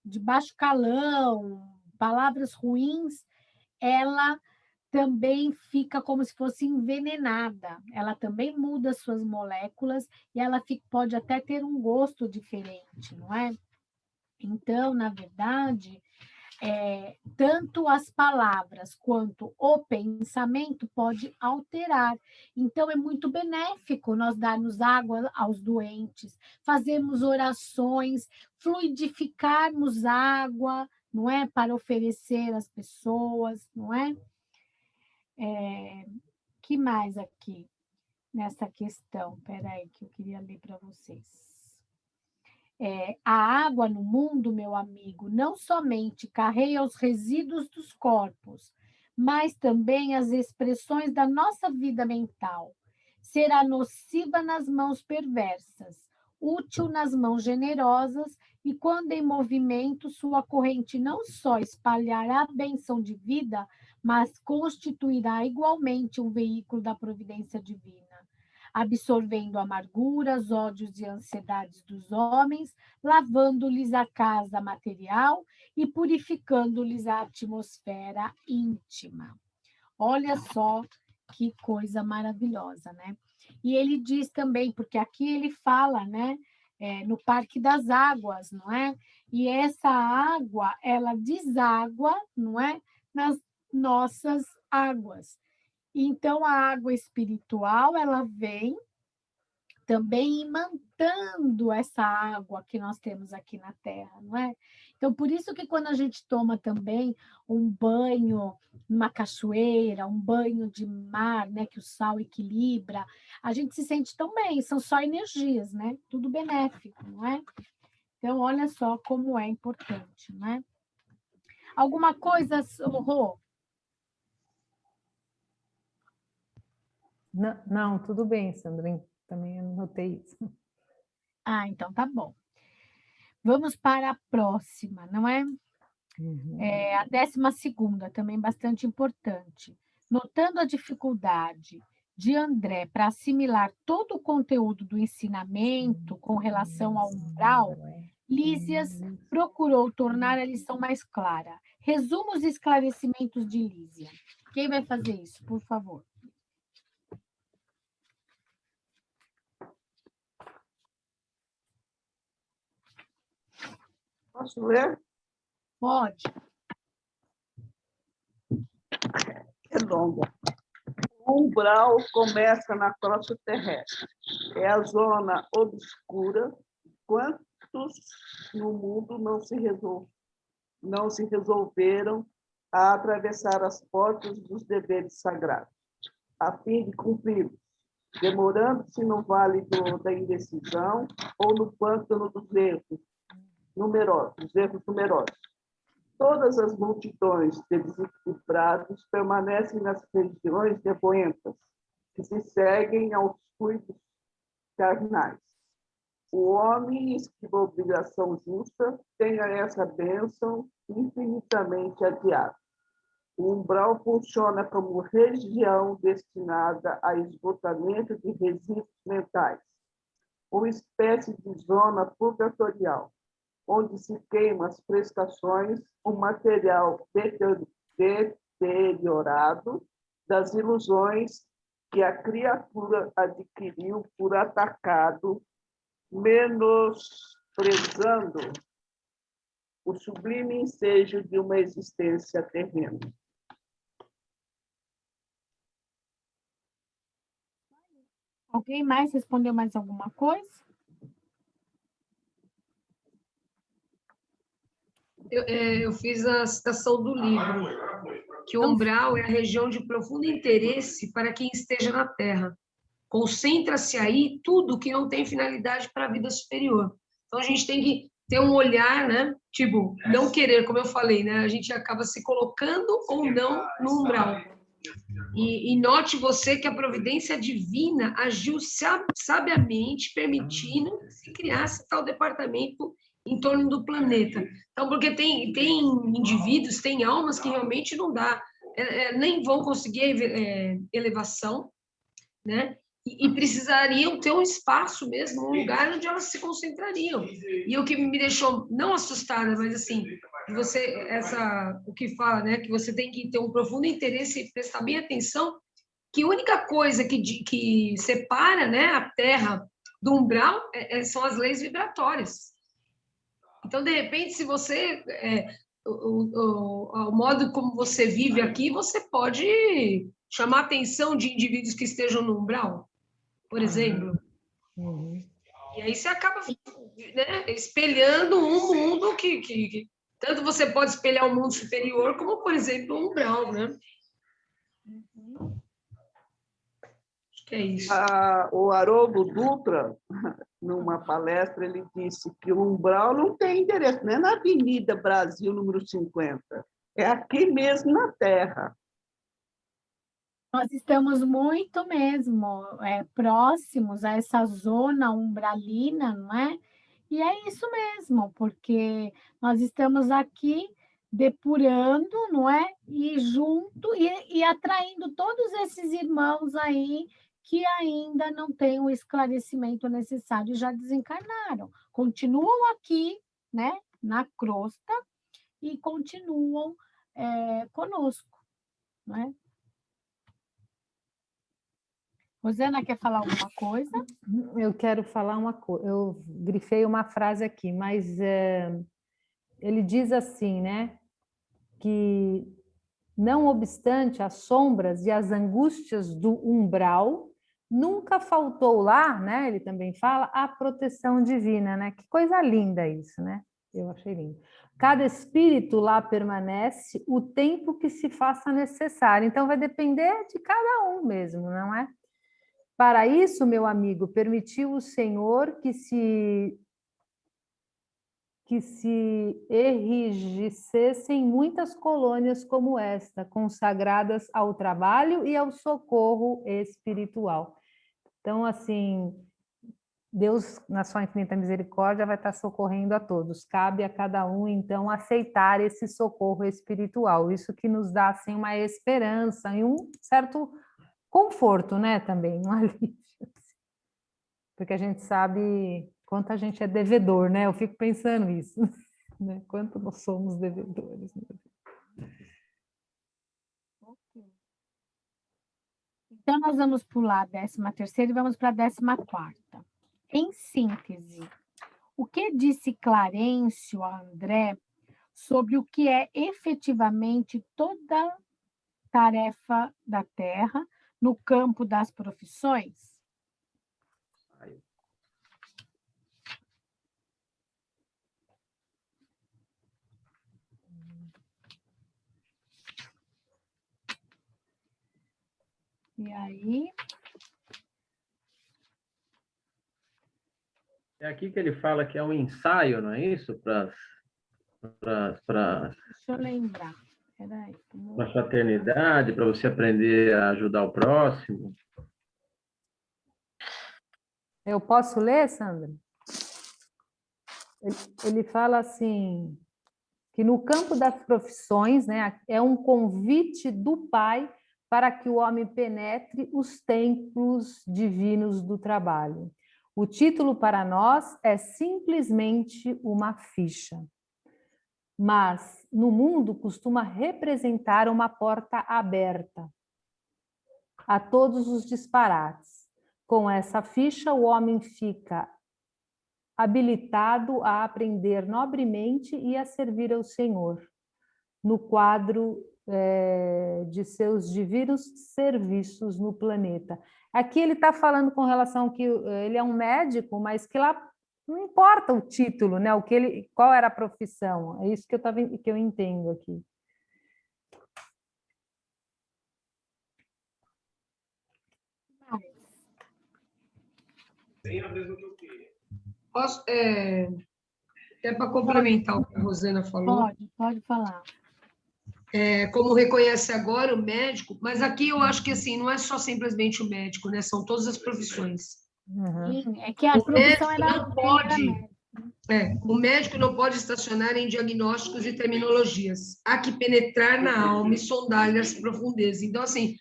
de baixo calão, palavras ruins, ela também fica como se fosse envenenada. Ela também muda suas moléculas e ela pode até ter um gosto diferente, não é? Então, na verdade, tanto as palavras quanto o pensamento pode alterar. Então, é muito benéfico nós darmos água aos doentes, fazermos orações, fluidificarmos água, não é? Para oferecer às pessoas, não é? Que mais aqui nessa questão? Espera aí, que eu queria ler para vocês. A água no mundo, meu amigo, não somente carrega os resíduos dos corpos, mas também as expressões da nossa vida mental. Será nociva nas mãos perversas, útil nas mãos generosas, e quando em movimento, sua corrente não só espalhará a bênção de vida, mas constituirá igualmente um veículo da providência divina, absorvendo amarguras, ódios e ansiedades dos homens, lavando-lhes a casa material e purificando-lhes a atmosfera íntima. Olha só que coisa maravilhosa, né? E ele diz também, porque aqui ele fala, né, no Parque das Águas, não é? E essa água, ela deságua, não é? Nas nossas águas. Então, a água espiritual, ela vem também imantando essa água que nós temos aqui na Terra, não é? Então, por isso que quando a gente toma também um banho numa cachoeira, um banho de mar, né, que o sal equilibra, a gente se sente tão bem, são só energias, né? Tudo benéfico, não é? Então, olha só como é importante, né? Alguma coisa, Rô? Não, tudo bem, Sandra. Também anotei isso. Ah, então tá bom. Vamos para a próxima, não é? A 12ª, também bastante importante. Notando a dificuldade de André para assimilar todo o conteúdo do ensinamento com relação ao umbral, Lísias procurou tornar a lição mais clara. Resuma os esclarecimentos de Lísia. Quem vai fazer isso, por favor? Posso ler? Pode. É longa. O umbral começa na crosta terrestre. É a zona obscura. Quantos no mundo não se resolveram a atravessar as portas dos deveres sagrados, a fim de cumpri-los, demorando-se no vale da indecisão ou no pântano dos erros numerosos. Todas as multidões de desequilibrados permanecem nas religiões devoentas, que se seguem aos cuidos carnais. O homem, esquiva a obrigação justa, tenha essa bênção infinitamente adiada. O umbral funciona como região destinada a esgotamento de resíduos mentais, uma espécie de zona purgatorial, onde se queimam as prestações, o material deteriorado das ilusões que a criatura adquiriu por atacado, menosprezando o sublime ensejo de uma existência terrena. Alguém mais respondeu mais alguma coisa? Eu fiz a citação do livro, que o umbral é a região de profundo interesse para quem esteja na Terra. Concentra-se aí tudo que não tem finalidade para a vida superior. Então, a gente tem que ter um olhar, né? Tipo, não querer, como eu falei, né? A gente acaba se colocando ou não no umbral. E note você que a providência divina agiu sabiamente, permitindo que se criasse tal departamento em torno do planeta. Então, porque tem indivíduos, tem almas que realmente não dá, nem vão conseguir elevação, né? E precisariam ter um espaço mesmo, um lugar onde elas se concentrariam. E o que me deixou não assustada, mas assim, o que fala, né, que você tem que ter um profundo interesse e prestar bem atenção, que a única coisa que separa, né, a Terra do umbral são as leis vibratórias. Então, de repente, se você o modo como você vive aqui, você pode chamar a atenção de indivíduos que estejam no umbral, por exemplo. E aí você acaba, né, espelhando um mundo que tanto você pode espelhar o mundo superior, como, por exemplo, o umbral, né? Acho que é isso. O Haroldo Dutra, numa palestra, ele disse que o umbral não tem endereço, não é na Avenida Brasil, número 50, é aqui mesmo na Terra. Nós estamos muito mesmo próximos a essa zona umbralina, não é? E é isso mesmo, porque nós estamos aqui depurando, não é? E junto, e atraindo todos esses irmãos aí que ainda não têm o esclarecimento necessário e já desencarnaram. Continuam aqui, né? Na crosta, e continuam conosco, não é? Rosana, quer falar alguma coisa? Eu quero falar uma coisa. Eu grifei uma frase aqui, mas ele diz assim, né? Que, não obstante as sombras e as angústias do umbral, nunca faltou lá, né? Ele também fala, a proteção divina, né? Que coisa linda isso, né? Eu achei lindo. Cada espírito lá permanece o tempo que se faça necessário. Então, vai depender de cada um mesmo, não é? Para isso, meu amigo, permitiu o Senhor que se erigissem muitas colônias como esta, consagradas ao trabalho e ao socorro espiritual. Então, assim, Deus, na sua infinita misericórdia, vai estar socorrendo a todos. Cabe a cada um, então, aceitar esse socorro espiritual. Isso que nos dá, assim, uma esperança e um certo conforto, né, também, um alívio. Porque a gente sabe quanto a gente é devedor, né? Eu fico pensando isso, né? Quanto nós somos devedores. Então, nós vamos pular a 13ª e vamos para a 14ª. Em síntese, o que disse Clarencio a André sobre o que é efetivamente toda tarefa da Terra no campo das profissões? E aí? É aqui que ele fala que é um ensaio, não é isso? Para Deixa eu lembrar. a fraternidade, para você aprender a ajudar o próximo. Eu posso ler, Sandra? Ele fala assim, que no campo das profissões, né, é um convite do Pai para que o homem penetre os templos divinos do trabalho. O título para nós é simplesmente uma ficha, mas no mundo costuma representar uma porta aberta a todos os disparates. Com essa ficha, o homem fica habilitado a aprender nobremente e a servir ao Senhor, no quadro de seus divinos serviços no planeta. Aqui ele está falando com relação que ele é um médico, mas que lá não importa o título, né? Qual era a profissão? É isso que eu entendo aqui. Posso, até para complementar o que a Rosana falou. Pode falar. Como reconhece agora o médico, mas aqui eu acho que assim, não é só simplesmente o médico, né? São todas as profissões. Sim, é que a profissão era não pode. O médico não pode estacionar em diagnósticos e terminologias. Há que penetrar na alma e sondar-lhe as profundezas. Então, assim,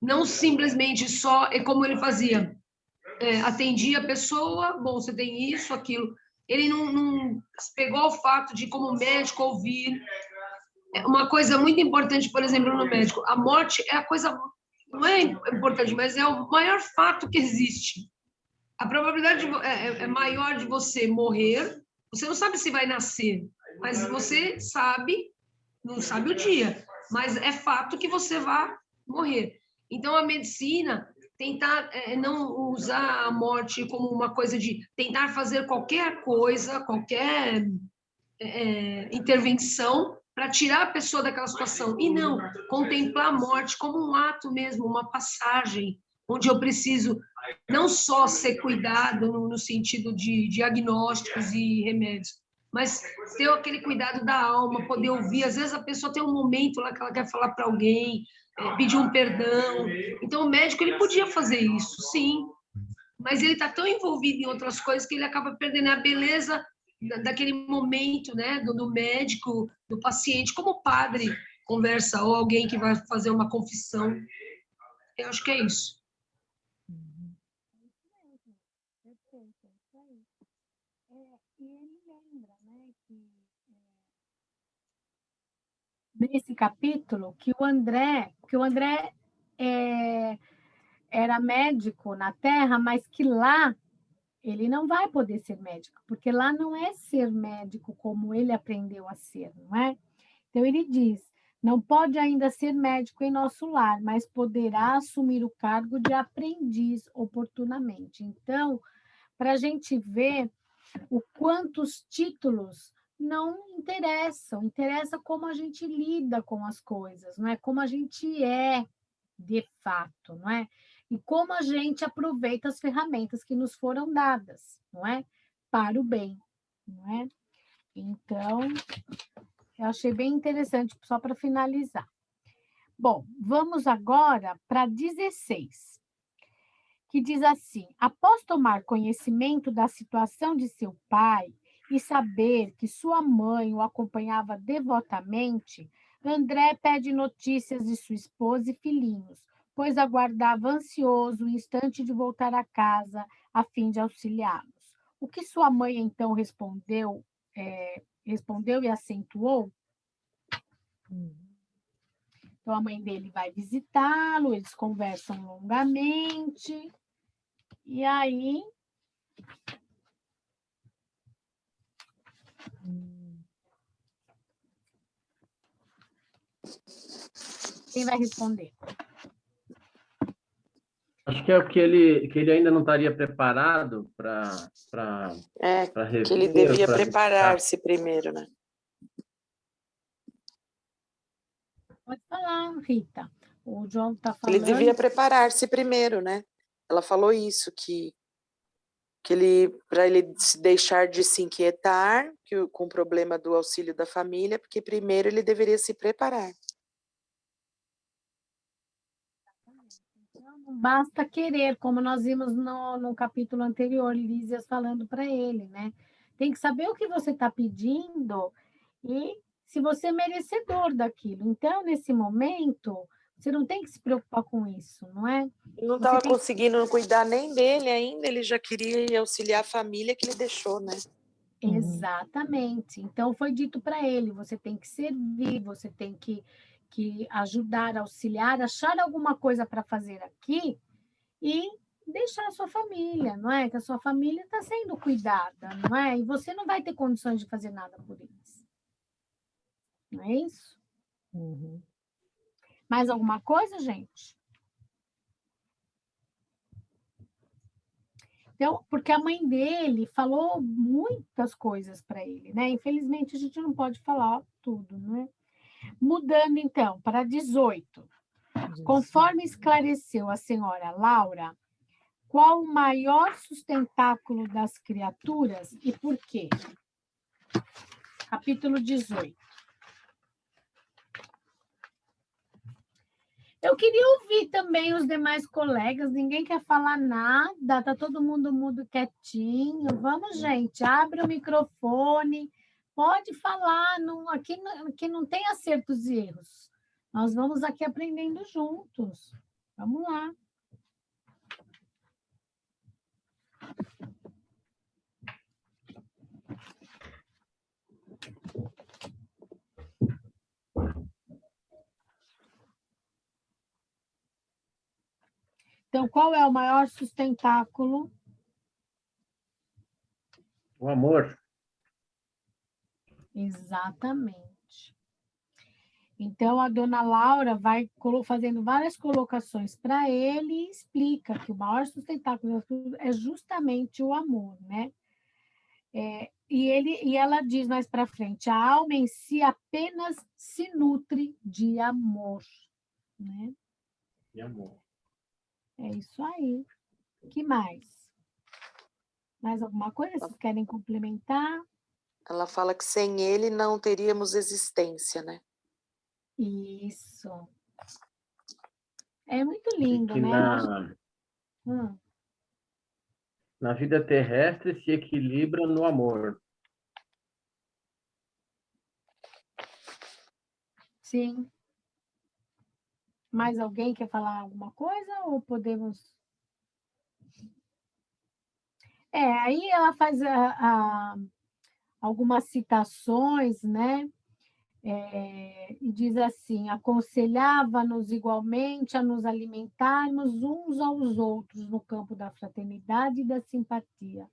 não simplesmente só é como ele fazia. Atendia a pessoa, bom, você tem isso, aquilo. Ele não pegou o fato de, como médico, ouvir. Uma coisa muito importante, por exemplo, no médico, a morte é a coisa, não é importante, mas é o maior fato que existe. A probabilidade é maior de você morrer, você não sabe se vai nascer, mas você sabe, não sabe o dia, mas é fato que você vai morrer. Então, a medicina, tentar não usar a morte como uma coisa de tentar fazer qualquer coisa, qualquer intervenção, para tirar a pessoa daquela situação. E não, contemplar a morte como um ato mesmo, uma passagem, onde eu preciso não só ser cuidado no sentido de diagnósticos e remédios, mas ter aquele cuidado da alma, poder ouvir. Às vezes a pessoa tem um momento lá que ela quer falar para alguém, pedir um perdão. Então, o médico ele podia fazer isso, sim, mas ele está tão envolvido em outras coisas que ele acaba perdendo a beleza daquele momento, né, do médico, do paciente, como o padre conversa, ou alguém que vai fazer uma confissão. Eu acho que é isso. E ele lembra, né, que nesse capítulo que o André era médico na Terra, mas que lá ele não vai poder ser médico, porque lá não é ser médico como ele aprendeu a ser, não é? Então ele diz, não pode ainda ser médico em nosso lar, mas poderá assumir o cargo de aprendiz oportunamente. Então, para a gente ver o quanto os títulos não interessam, interessa como a gente lida com as coisas, não é? Como a gente é de fato, não é? E como a gente aproveita as ferramentas que nos foram dadas, não é? Para o bem, não é? Então, eu achei bem interessante, só para finalizar. Bom, vamos agora para 16, que diz assim: após tomar conhecimento da situação de seu pai e saber que sua mãe o acompanhava devotamente, André pede notícias de sua esposa e filhinhos, pois aguardava ansioso o instante de voltar a casa a fim de auxiliá-los. O que sua mãe então respondeu e acentuou? Então, a mãe dele vai visitá-lo, eles conversam longamente, e aí... Quem vai responder? Acho que é o que ele ainda não estaria preparado para rever. Que ele devia preparar-se primeiro, né? Pode falar, Rita. O João está falando... Ele devia preparar-se primeiro, né? Ela falou isso, que ele, para ele se deixar de se inquietar com o problema do auxílio da família, porque primeiro ele deveria se preparar. Não basta querer, como nós vimos no capítulo anterior, Lísias falando para ele, né? Tem que saber o que você está pedindo e se você é merecedor daquilo. Então, nesse momento, você não tem que se preocupar com isso, não é? Ele não Você estava tem- conseguindo cuidar nem dele ainda, ele já queria auxiliar a família que ele deixou, né? Exatamente. Então, foi dito para ele: você tem que servir, você tem que ajudar, auxiliar, achar alguma coisa para fazer aqui e deixar a sua família, não é? Que a sua família está sendo cuidada, não é? E você não vai ter condições de fazer nada por eles. Não é isso? Uhum. Mais alguma coisa, gente? Então, porque a mãe dele falou muitas coisas para ele, né? Infelizmente, a gente não pode falar tudo, né? Mudando, então, para 18. Conforme esclareceu a senhora Laura, qual o maior sustentáculo das criaturas e por quê? Capítulo 18. Eu queria ouvir também os demais colegas, ninguém quer falar nada, tá todo mundo mudo quietinho. Vamos, gente, abre o microfone, pode falar, aqui não tem acertos e erros. Nós vamos aqui aprendendo juntos. Vamos lá. Então, qual é o maior sustentáculo? O amor. Exatamente. Então, a dona Laura vai fazendo várias colocações para ele e explica que o maior sustentáculo é justamente o amor, né? E ela diz mais para frente, a alma em si apenas se nutre de amor, né? E amor. É isso aí. Que mais? Mais alguma coisa? Vocês querem complementar? Ela fala que sem ele não teríamos existência, né? Isso. É muito E lindo, que né? na vida terrestre se equilibra no amor. Sim. Mais alguém quer falar alguma coisa ou podemos... Aí ela faz algumas citações, né? E diz assim, aconselhava-nos igualmente a nos alimentarmos uns aos outros no campo da fraternidade e da simpatia.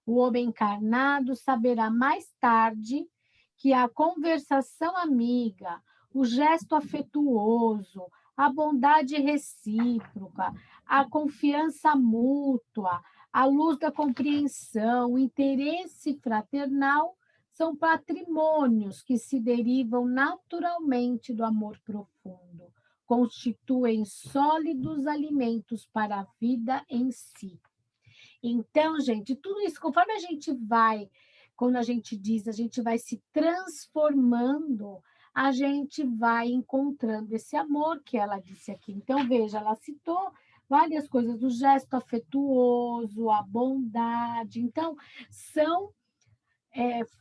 O homem encarnado saberá mais tarde que a conversação amiga, o gesto afetuoso, a bondade recíproca, a confiança mútua, a luz da compreensão, o interesse fraternal são patrimônios que se derivam naturalmente do amor profundo, constituem sólidos alimentos para a vida em si. Então, gente, tudo isso, conforme a gente vai, quando a gente diz, a gente vai se transformando, a gente vai encontrando esse amor que ela disse aqui. Então, veja, ela citou várias coisas, o gesto afetuoso, a bondade. Então, são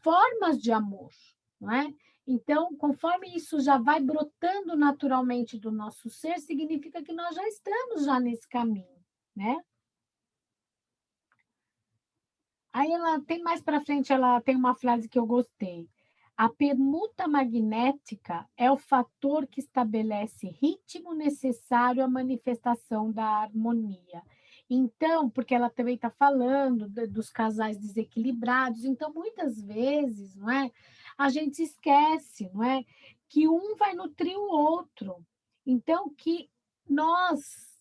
formas de amor, não é? Então, conforme isso já vai brotando naturalmente do nosso ser, significa que nós já estamos já nesse caminho, né? Aí ela tem mais para frente, ela tem uma frase que eu gostei. A permuta magnética é o fator que estabelece ritmo necessário à manifestação da harmonia. Então, porque ela também está falando dos casais desequilibrados, então muitas vezes, não é? A gente esquece, não é? Que um vai nutrir o outro. Então, que nós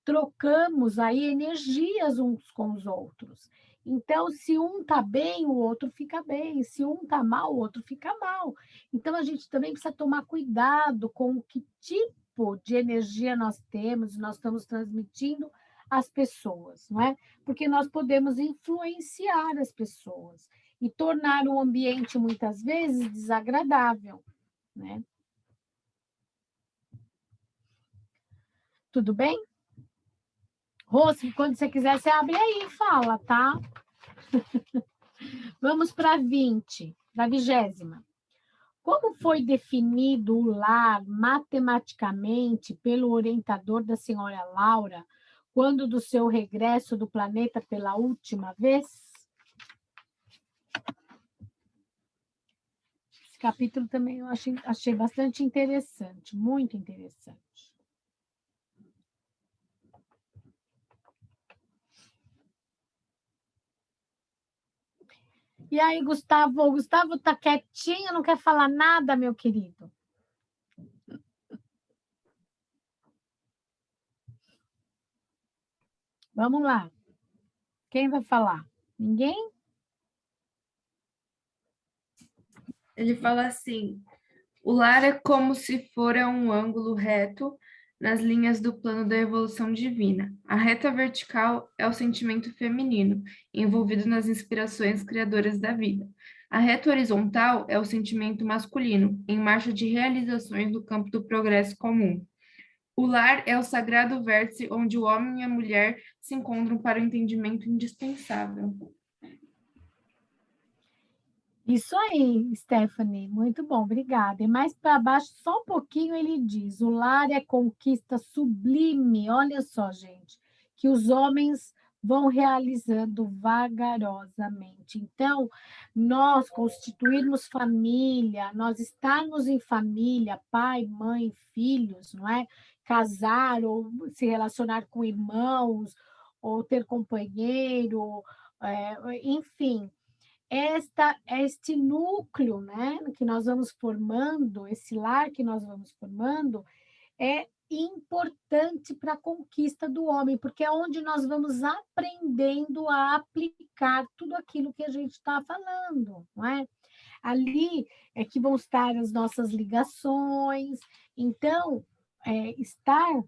trocamos aí energias uns com os outros. Então, se um está bem, o outro fica bem. Se um está mal, o outro fica mal. Então, a gente também precisa tomar cuidado com que tipo de energia nós temos, nós estamos transmitindo às pessoas, não é? Porque nós podemos influenciar as pessoas e tornar o ambiente, muitas vezes, desagradável, né? Tudo bem? Rose, quando você quiser, você abre aí e fala, tá? Vamos para 20, para a 20ª. Como foi definido o lar matematicamente pelo orientador da senhora Laura, quando do seu regresso do planeta pela última vez? Esse capítulo também eu achei bastante interessante, muito interessante. E aí, Gustavo? O Gustavo está quietinho, não quer falar nada, meu querido? Vamos lá. Quem vai falar? Ninguém? Ele fala assim: o lar é como se fora um ângulo reto nas linhas do plano da evolução divina. A reta vertical é o sentimento feminino, envolvido nas inspirações criadoras da vida. A reta horizontal é o sentimento masculino, em marcha de realizações no campo do progresso comum. O lar é o sagrado vértice onde o homem e a mulher se encontram para o entendimento indispensável. Isso aí, Stephanie, muito bom, obrigada. E mais para baixo, só um pouquinho, ele diz: o lar é conquista sublime, olha só, gente, que os homens vão realizando vagarosamente. Então, nós constituirmos família, nós estarmos em família, pai, mãe, filhos, não é? Casar ou se relacionar com irmãos, ou ter companheiro, enfim, este núcleo, né, que nós vamos formando, esse lar que nós vamos formando, é importante para a conquista do homem, porque é onde nós vamos aprendendo a aplicar tudo aquilo que a gente está falando, não é? Ali é que vão estar as nossas ligações. Então, estar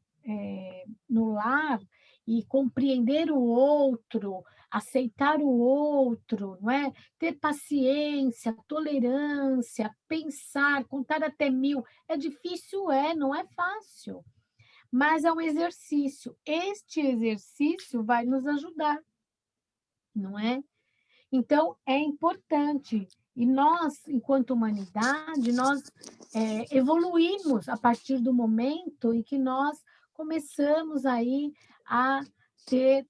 no lar e compreender o outro, aceitar o outro, não é? Ter paciência, tolerância, pensar, contar até 1000. É difícil, não é fácil, mas é um exercício. Este exercício vai nos ajudar, não é? Então, é importante. E nós, enquanto humanidade, nós evoluímos a partir do momento em que nós começamos aí a ter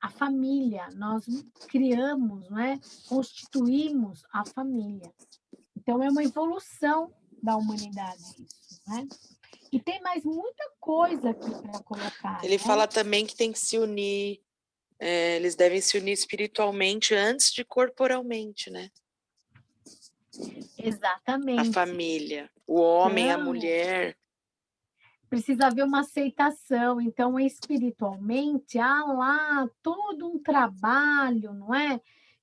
a família, nós criamos, não é? Constituímos a família. Então, é uma evolução da humanidade isso, né? E tem mais muita coisa aqui para colocar. Ele né? fala também que tem que se unir, eles devem se unir espiritualmente antes de corporalmente, né? Exatamente. A família, o homem, a Então, mulher. precisa haver uma aceitação. Então, espiritualmente, há lá todo um trabalho, não é?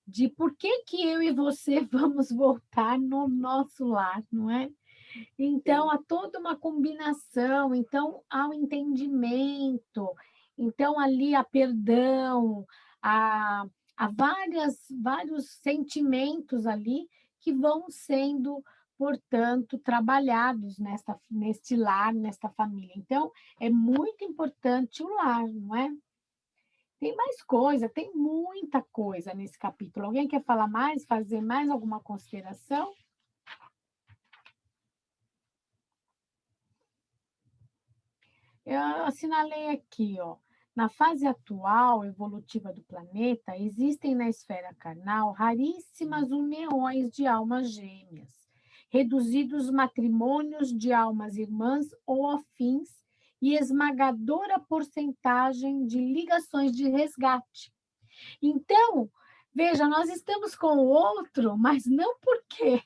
De por que eu e você vamos voltar no nosso lar, não é? Então, há toda uma combinação, então, há o entendimento, então, ali há perdão, há vários sentimentos ali que vão sendo, portanto, trabalhados neste lar, nesta família. Então, é muito importante o lar, não é? Tem mais coisa, tem muita coisa nesse capítulo. Alguém quer falar mais, fazer mais alguma consideração? Eu assinalei aqui, ó. Na fase atual evolutiva do planeta, existem na esfera carnal raríssimas uniões de almas gêmeas, reduzidos matrimônios de almas irmãs ou afins e esmagadora porcentagem de ligações de resgate. Então, veja, nós estamos com o outro, mas não por quê?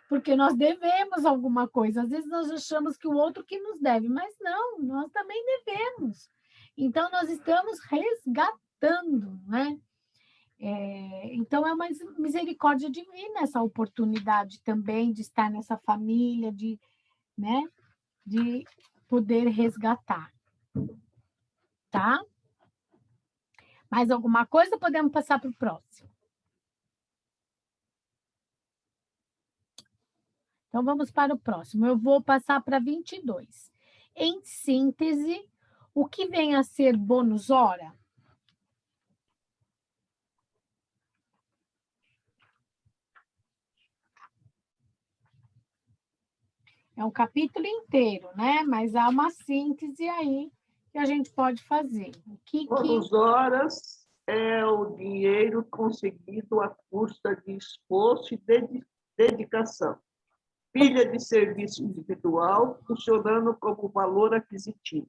Porque nós devemos alguma coisa. Às vezes nós achamos que o outro que nos deve, mas não, nós também devemos. Então, nós estamos resgatando, né? Então, é uma misericórdia divina essa oportunidade também de estar nessa família, né? De poder resgatar. Tá? Mais alguma coisa? Podemos passar para o próximo. Então, vamos para o próximo. Eu vou passar para 22. Em síntese, o que vem a ser bônus hora? É um capítulo inteiro, né? Mas há uma síntese aí que a gente pode fazer. O que Bônus horas é o dinheiro conseguido à custa de esforço e dedicação. Pilha de serviço individual funcionando como valor aquisitivo.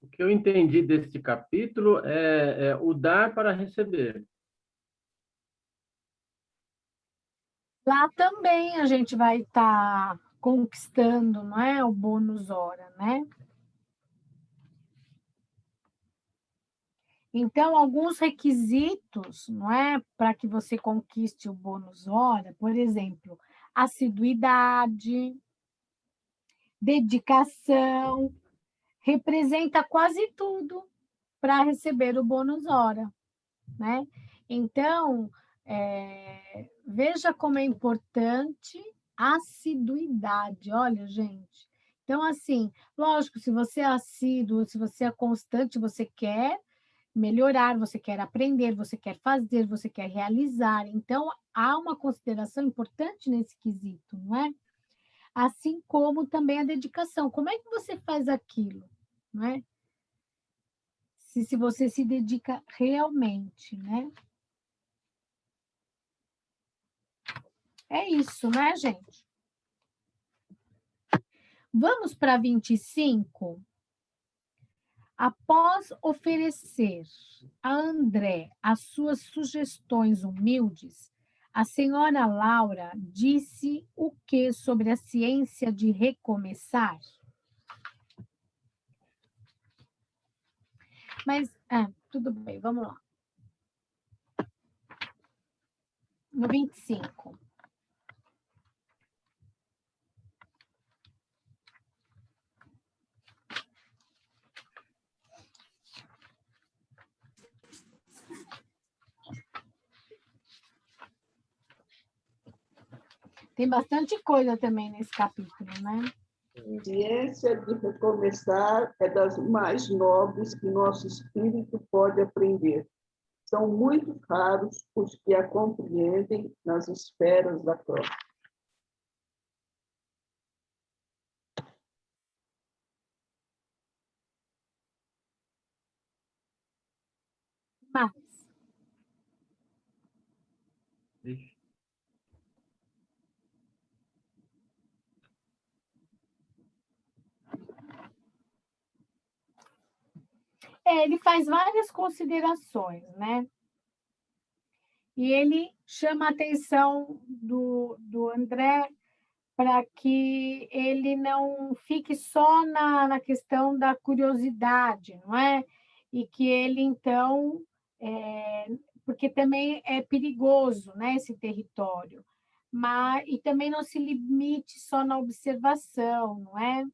O que eu entendi deste capítulo é o dar para receber. Lá também a gente vai estar conquistando, não é, o bônus hora, né? Então, alguns requisitos, não é, para que você conquiste o bônus hora, por exemplo, assiduidade, dedicação, representa quase tudo para receber o bônus hora, né? Então, veja como é importante a assiduidade. Olha, gente. Então, assim, lógico, se você é assíduo, se você é constante, você quer melhorar, você quer aprender, você quer fazer, você quer realizar. Então, há uma consideração importante nesse quesito, não é? Assim como também a dedicação. Como é que você faz aquilo, não é? Se você se dedica realmente, né? É isso, né, gente? Vamos para 25. Após oferecer a André as suas sugestões humildes, a senhora Laura disse o que sobre a ciência de recomeçar? Mas, tudo bem, vamos lá. No 25. Tem bastante coisa também nesse capítulo, né? A ciência de recomeçar é das mais nobres que nosso espírito pode aprender. São muito raros os que a compreendem nas esferas da prova. Mas, Ixi. ele faz várias considerações, né? E ele chama a atenção do André para que ele não fique só na questão da curiosidade, não é? E que ele, então, porque também é perigoso, né, esse território, e também não se limite só na observação, não é?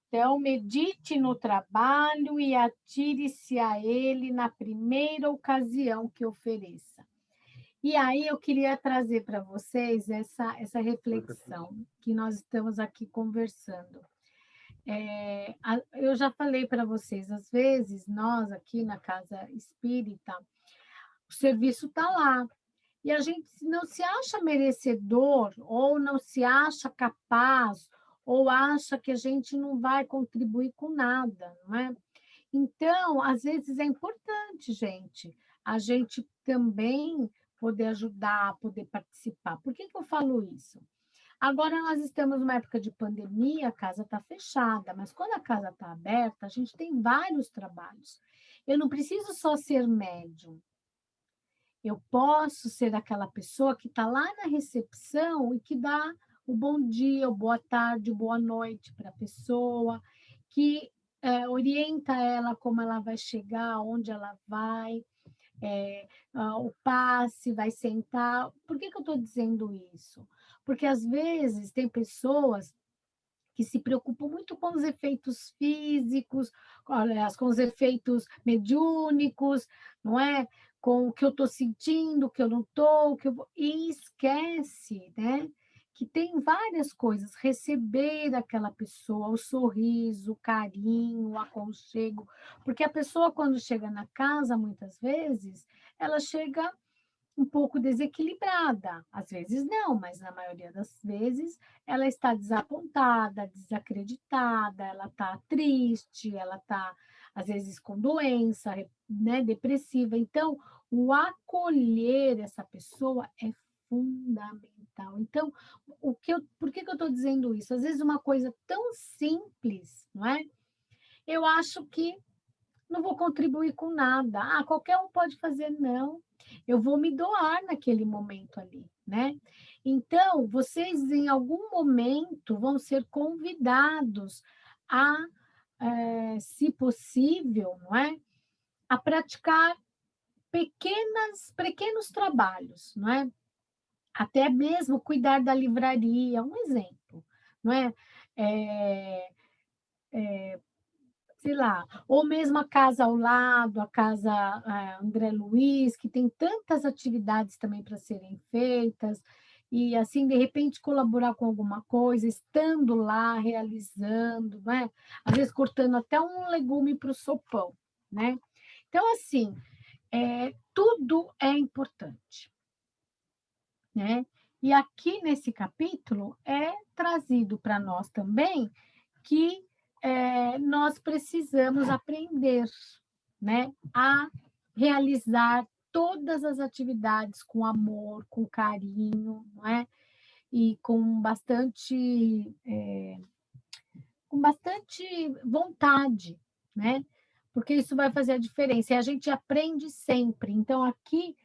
Então, medite no trabalho e atire-se a ele na primeira ocasião que ofereça. E aí eu queria trazer para vocês essa reflexão que nós estamos aqui conversando. Eu já falei para vocês, às vezes, nós aqui na Casa Espírita, o serviço está lá, e a gente não se acha merecedor, ou não se acha capaz, ou acha que a gente não vai contribuir com nada, não é? Então, às vezes é importante, gente, a gente também poder ajudar, poder participar. Por que eu falo isso? Agora nós estamos numa época de pandemia, a casa está fechada, mas quando a casa está aberta, a gente tem vários trabalhos. Eu não preciso só ser médium. Eu posso ser aquela pessoa que está lá na recepção e que dá o bom dia, o boa tarde, o boa noite para a pessoa, que orienta ela como ela vai chegar, onde ela vai, o passe, vai sentar. Por que eu estou dizendo isso? Porque às vezes tem pessoas que se preocupam muito com os efeitos físicos, aliás, com os efeitos mediúnicos, não é? Com o que eu estou sentindo, o que eu não estou, e esquece, né? Que tem várias coisas, receber aquela pessoa, o sorriso, o carinho, o aconchego, porque a pessoa, quando chega na casa, muitas vezes, ela chega um pouco desequilibrada. Às vezes não, mas na maioria das vezes ela está desapontada, desacreditada, ela está triste, ela está, às vezes, com doença, né, depressiva. Então, o acolher essa pessoa é fundamental. Então, por que eu estou dizendo isso? Às vezes uma coisa tão simples, não é? Eu acho que não vou contribuir com nada. Ah, qualquer um pode fazer, não. Eu vou me doar naquele momento ali, né? Então, vocês em algum momento vão ser convidados a, se possível, não é? A praticar pequenos trabalhos, não é? Até mesmo cuidar da livraria, um exemplo, não é? Sei lá, ou mesmo a casa ao lado, a casa André Luiz, que tem tantas atividades também para serem feitas, e assim, de repente, colaborar com alguma coisa, estando lá, realizando, né? Às vezes cortando até um legume para o sopão, né? Então, assim, tudo é importante, né? E aqui nesse capítulo é trazido para nós também que nós precisamos aprender, né, a realizar todas as atividades com amor, com carinho, não é? E com bastante vontade, né? Porque isso vai fazer a diferença. E a gente aprende sempre. Então, aqui,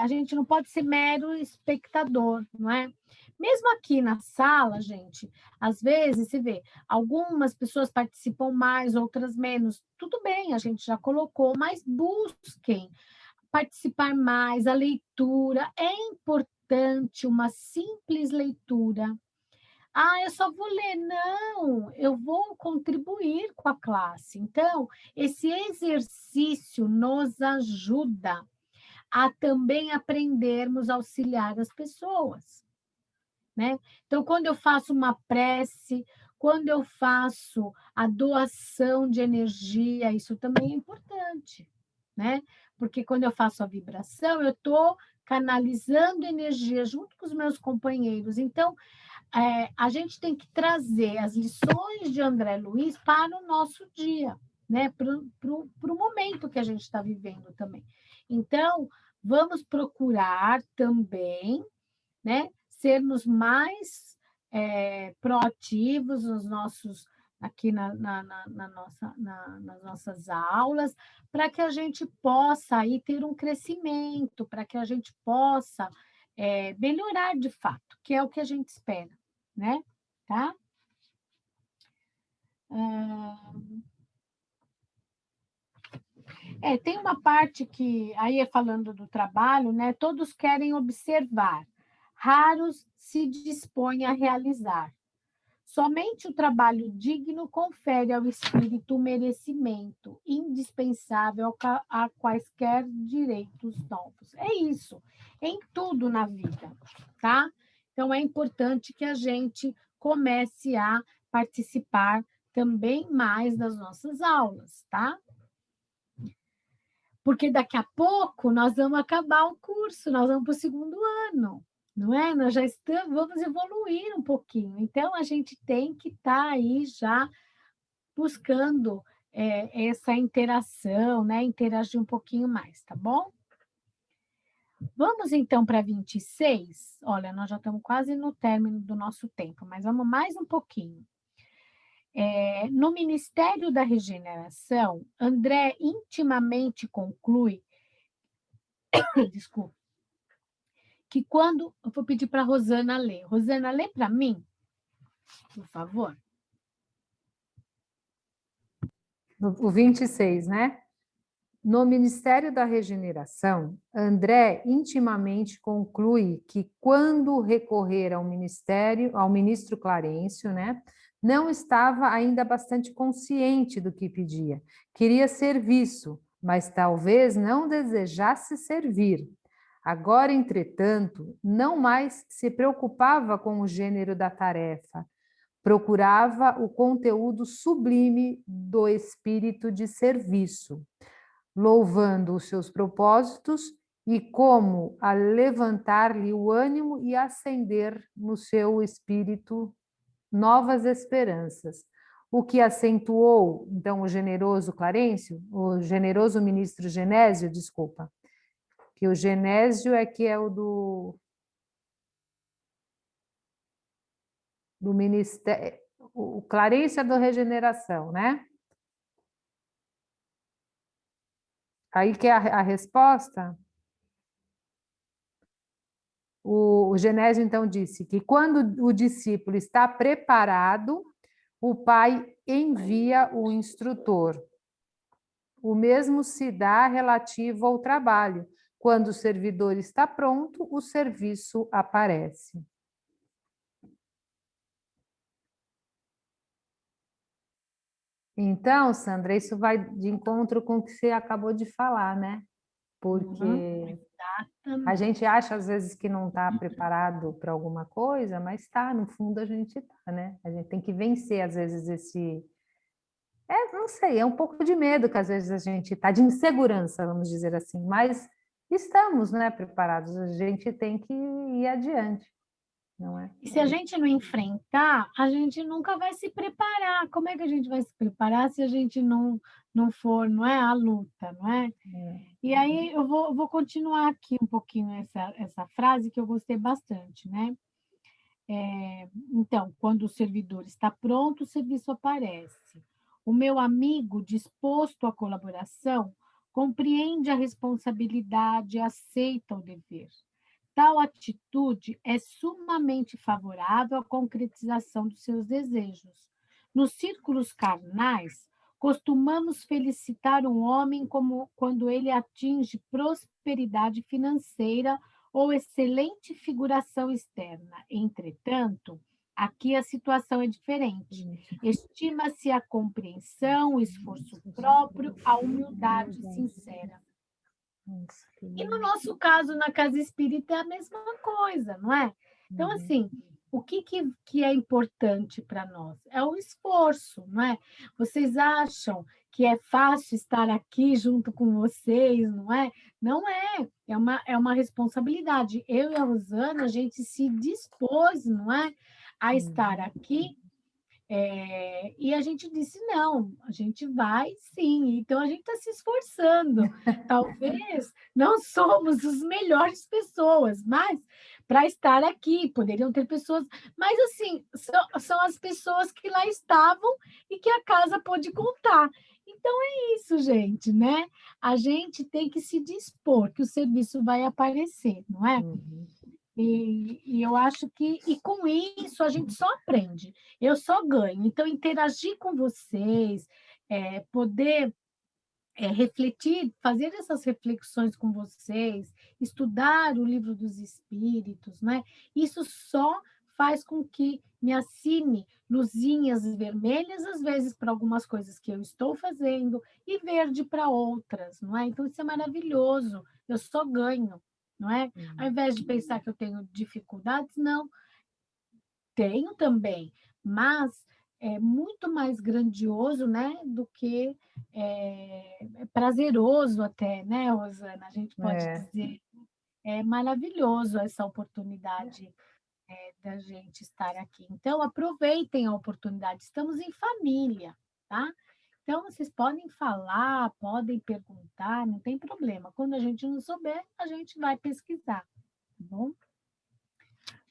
a gente não pode ser mero espectador, não é? Mesmo aqui na sala, gente, às vezes se vê, algumas pessoas participam mais, outras menos. Tudo bem, a gente já colocou, mas busquem participar mais. A leitura é importante, uma simples leitura. Ah, eu só vou ler. Não, eu vou contribuir com a classe. Então, esse exercício nos ajuda a também aprendermos a auxiliar as pessoas, né? Então, quando eu faço uma prece, quando eu faço a doação de energia, isso também é importante, né? Porque quando eu faço a vibração, eu estou canalizando energia junto com os meus companheiros. Então, a gente tem que trazer as lições de André Luiz para o nosso dia, né? Para o momento que a gente está vivendo também. Então, vamos procurar também, né? Sermos mais proativos nos nossos aqui nas nossas aulas, para que a gente possa aí ter um crescimento, para que a gente possa melhorar de fato, que é o que a gente espera, né? Tá? Tem uma parte que, aí falando do trabalho, né? Todos querem observar, raros se dispõem a realizar. Somente o trabalho digno confere ao espírito o merecimento indispensável a quaisquer direitos novos. É isso, em tudo na vida, tá? Então, é importante que a gente comece a participar também mais das nossas aulas, tá? Porque daqui a pouco nós vamos acabar o curso, nós vamos para o segundo ano, não é? Nós já vamos evoluir um pouquinho. Então, a gente tem que estar aí já buscando essa interação, né? Interagir um pouquinho mais, tá bom? Vamos, então, para 26. Olha, nós já estamos quase no término do nosso tempo, mas vamos mais um pouquinho. No Ministério da Regeneração, André intimamente conclui, desculpa, que quando... Eu vou pedir para a Rosana ler. Rosana, lê para mim, por favor. O 26, né? No Ministério da Regeneração, André intimamente conclui que quando recorrer ao ministro Clarencio, né, não estava ainda bastante consciente do que pedia. Queria serviço, mas talvez não desejasse servir. Agora, entretanto, não mais se preocupava com o gênero da tarefa, procurava o conteúdo sublime do espírito de serviço, louvando os seus propósitos e como a levantar-lhe o ânimo e acender no seu espírito novas esperanças, o que acentuou, então, o generoso Clarencio, o generoso ministro Genésio, desculpa, que o Genésio é que é o do ministério, o Clarencio é da regeneração, né? Aí que é a resposta. O Genésio, então, disse que quando o discípulo está preparado, o pai envia o instrutor. O mesmo se dá relativo ao trabalho. Quando o servidor está pronto, o serviço aparece. Então, Sandra, isso vai de encontro com o que você acabou de falar, né? Porque a gente acha, às vezes, que não está preparado para alguma coisa, mas está, no fundo a gente está, né? A gente tem que vencer, às vezes, esse... não sei, é um pouco de medo que, às vezes, a gente está, de insegurança, vamos dizer assim, mas estamos, né, preparados, a gente tem que ir adiante, não é? E se a gente não enfrentar, a gente nunca vai se preparar. Como é que a gente vai se preparar se a gente não for, não é, a luta, não é? E aí eu vou continuar aqui um pouquinho essa frase que eu gostei bastante, né? Então, quando o servidor está pronto, o serviço aparece. O meu amigo, disposto à colaboração, compreende a responsabilidade e aceita o dever. Tal atitude é sumamente favorável à concretização dos seus desejos. Nos círculos carnais, costumamos felicitar um homem como quando ele atinge prosperidade financeira ou excelente figuração externa. Entretanto, aqui a situação é diferente. Estima-se a compreensão, o esforço próprio, a humildade sincera. E no nosso caso, na casa espírita, é a mesma coisa, não é? Então, assim, o que é importante para nós? É o esforço, não é? Vocês acham que é fácil estar aqui junto com vocês, não é? Não é, é uma responsabilidade. Eu e a Rosana, a gente se dispôs, não é? A estar aqui. E a gente disse, não, a gente vai sim, então a gente está se esforçando. Talvez não somos as melhores pessoas, mas para estar aqui, poderiam ter pessoas, mas assim, são as pessoas que lá estavam e que a casa pôde contar. Então é isso, gente, né? A gente tem que se dispor, que o serviço vai aparecer, não é? E eu acho que, e com isso, a gente só aprende, eu só ganho. Então, interagir com vocês, poder refletir, fazer essas reflexões com vocês, estudar o livro dos Espíritos, né? Isso só faz com que me assine luzinhas vermelhas, às vezes, para algumas coisas que eu estou fazendo, e verde para outras, não é? Então, isso é maravilhoso, eu só ganho, não é? Ao invés de pensar que eu tenho dificuldades, não, tenho também, mas é muito mais grandioso, né, do que prazeroso até, né, Rosana? A gente pode dizer, é maravilhoso essa oportunidade da gente estar aqui. Então, aproveitem a oportunidade, estamos em família, tá? Então, vocês podem falar, podem perguntar, não tem problema. Quando a gente não souber, a gente vai pesquisar, tá bom?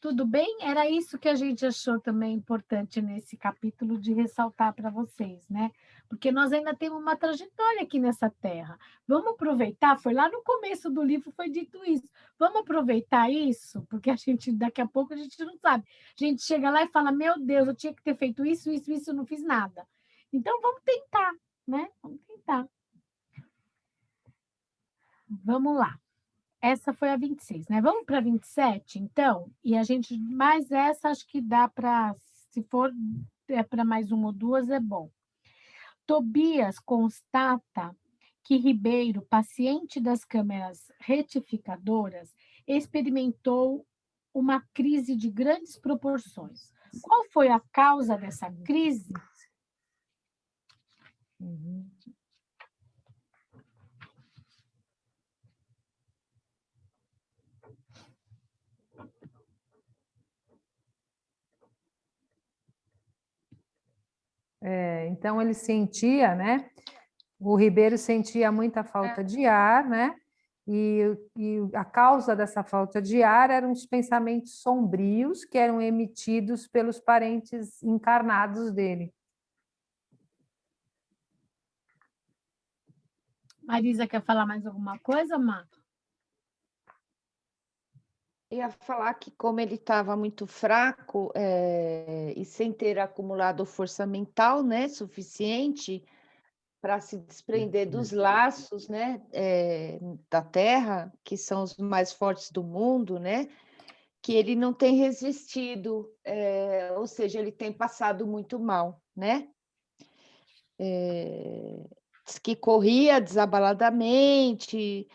Tudo bem? Era isso que a gente achou também importante nesse capítulo de ressaltar para vocês, né? Porque nós ainda temos uma trajetória aqui nessa terra. Vamos aproveitar, foi lá no começo do livro foi dito isso. Vamos aproveitar isso, porque a gente daqui a pouco a gente não sabe. A gente chega lá e fala: "Meu Deus, eu tinha que ter feito isso, isso, isso, eu não fiz nada". Então vamos tentar, né? Vamos tentar. Vamos lá. Essa foi a 26, né? Vamos para a 27, então? E a gente, mais essa, acho que dá para, se for para mais uma ou duas, é bom. Tobias constata que Ribeiro, paciente das câmeras retificadoras, experimentou uma crise de grandes proporções. Qual foi a causa dessa crise? Então ele sentia, né? O Ribeiro sentia muita falta de ar, né? E a causa dessa falta de ar eram os pensamentos sombrios que eram emitidos pelos parentes encarnados dele. Marisa, quer falar mais alguma coisa, Má? Ia falar que como ele estava muito fraco e sem ter acumulado força mental, né, suficiente para se desprender dos laços, né, da Terra, que são os mais fortes do mundo, né, que ele não tem resistido, ou seja, ele tem passado muito mal, né? Diz que corria desabaladamente,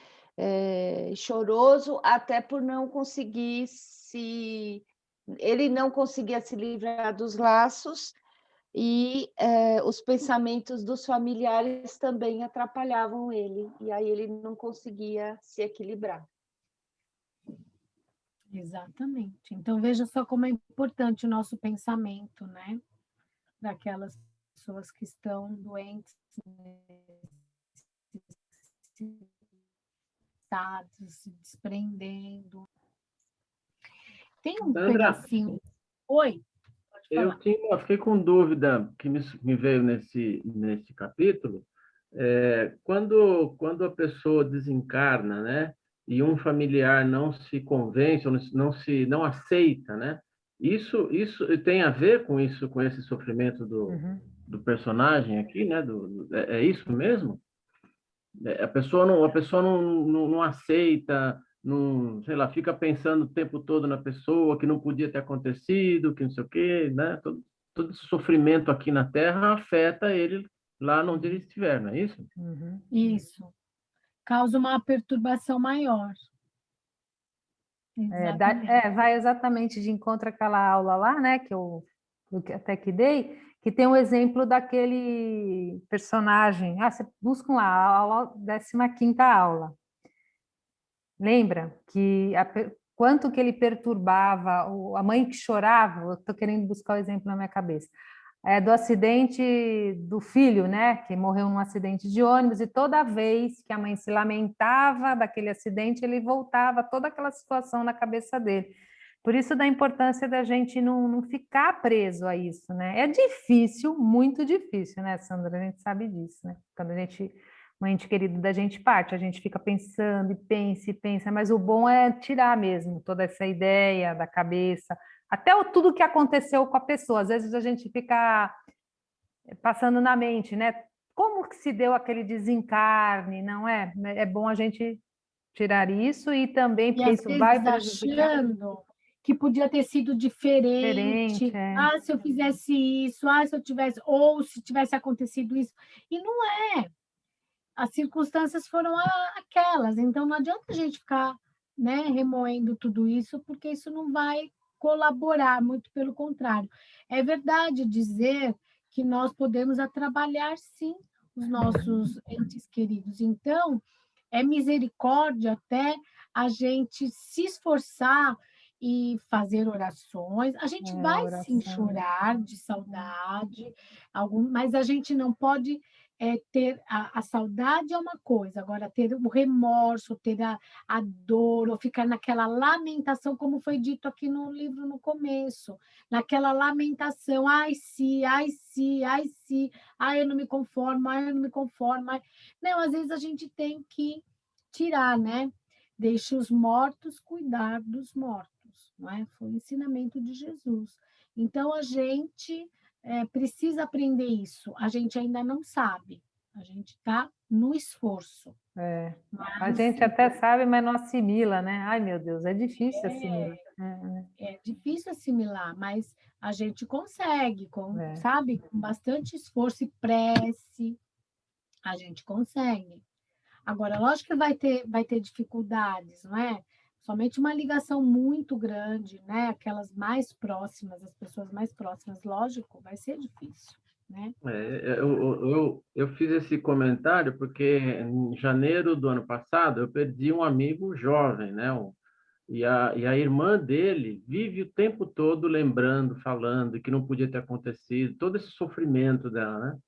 choroso, até por não conseguir ele não conseguia se livrar dos laços e os pensamentos dos familiares também atrapalhavam ele, e aí ele não conseguia se equilibrar. Exatamente. Então, veja só como é importante o nosso pensamento, né? Daquelas pessoas que estão doentes, se desprendendo. Tem um Sandra, pedacinho. Oi, pode falar. eu fiquei com dúvida que me veio nesse capítulo. Quando a pessoa desencarna, né, e um familiar não se convence, ou não aceita, né, isso tem a ver com isso, com esse sofrimento do personagem aqui, né, é isso mesmo? A pessoa não aceita, não, sei lá, fica pensando o tempo todo na pessoa, que não podia ter acontecido, que não sei o quê, né? Todo esse sofrimento aqui na Terra afeta ele lá onde ele estiver, não é isso? Isso. Causa uma perturbação maior. Vai exatamente de encontro àquela aula lá, né? Que eu até que dei, que tem um exemplo daquele personagem. Você buscam lá, a aula, 15ª aula. Lembra que quanto que ele perturbava, a mãe que chorava, eu estou querendo buscar o exemplo na minha cabeça, do acidente do filho, né, que morreu num acidente de ônibus, e toda vez que a mãe se lamentava daquele acidente, ele voltava toda aquela situação na cabeça dele. Por isso da importância da gente não ficar preso a isso, né? É difícil, muito difícil, né, Sandra? A gente sabe disso, né? Quando um ente querido da gente parte, a gente fica pensando e pensa, mas o bom é tirar mesmo toda essa ideia da cabeça, até tudo que aconteceu com a pessoa. Às vezes a gente fica passando na mente, né? Como que se deu aquele desencarne, não é? É bom a gente tirar isso e também, porque isso vai prejudicar. Achando que podia ter sido diferente. Se eu fizesse isso, se eu tivesse, ou se tivesse acontecido isso. E não é. As circunstâncias foram aquelas, então não adianta a gente ficar, né, remoendo tudo isso, porque isso não vai colaborar, muito pelo contrário. É verdade dizer que nós podemos trabalhar, sim, os nossos entes queridos. Então, é misericórdia até a gente se esforçar e fazer orações. A gente vai sim chorar de saudade, mas a gente não pode ter a saudade é uma coisa, agora ter o remorso, ter a dor, ou ficar naquela lamentação, como foi dito aqui no livro no começo, naquela lamentação, ai, se, ai, se, ai, se, ai, eu não me conformo, ai, eu não me conformo. Ai. Não, às vezes a gente tem que tirar, né? Deixe os mortos cuidar dos mortos, não é? Foi o ensinamento de Jesus. Então, a gente precisa aprender isso. A gente ainda não sabe. A gente está no esforço. A gente até sabe, mas não assimila, né? Ai, meu Deus, é difícil assimilar. É difícil assimilar, mas a gente consegue, sabe? Com bastante esforço e prece, a gente consegue. Agora, lógico que vai ter dificuldades, não é? Somente uma ligação muito grande, né? Aquelas mais próximas, as pessoas mais próximas, lógico, vai ser difícil, né? Eu fiz esse comentário porque em janeiro do ano passado eu perdi um amigo jovem, né? E a irmã dele vive o tempo todo lembrando, falando que não podia ter acontecido, todo esse sofrimento dela, né?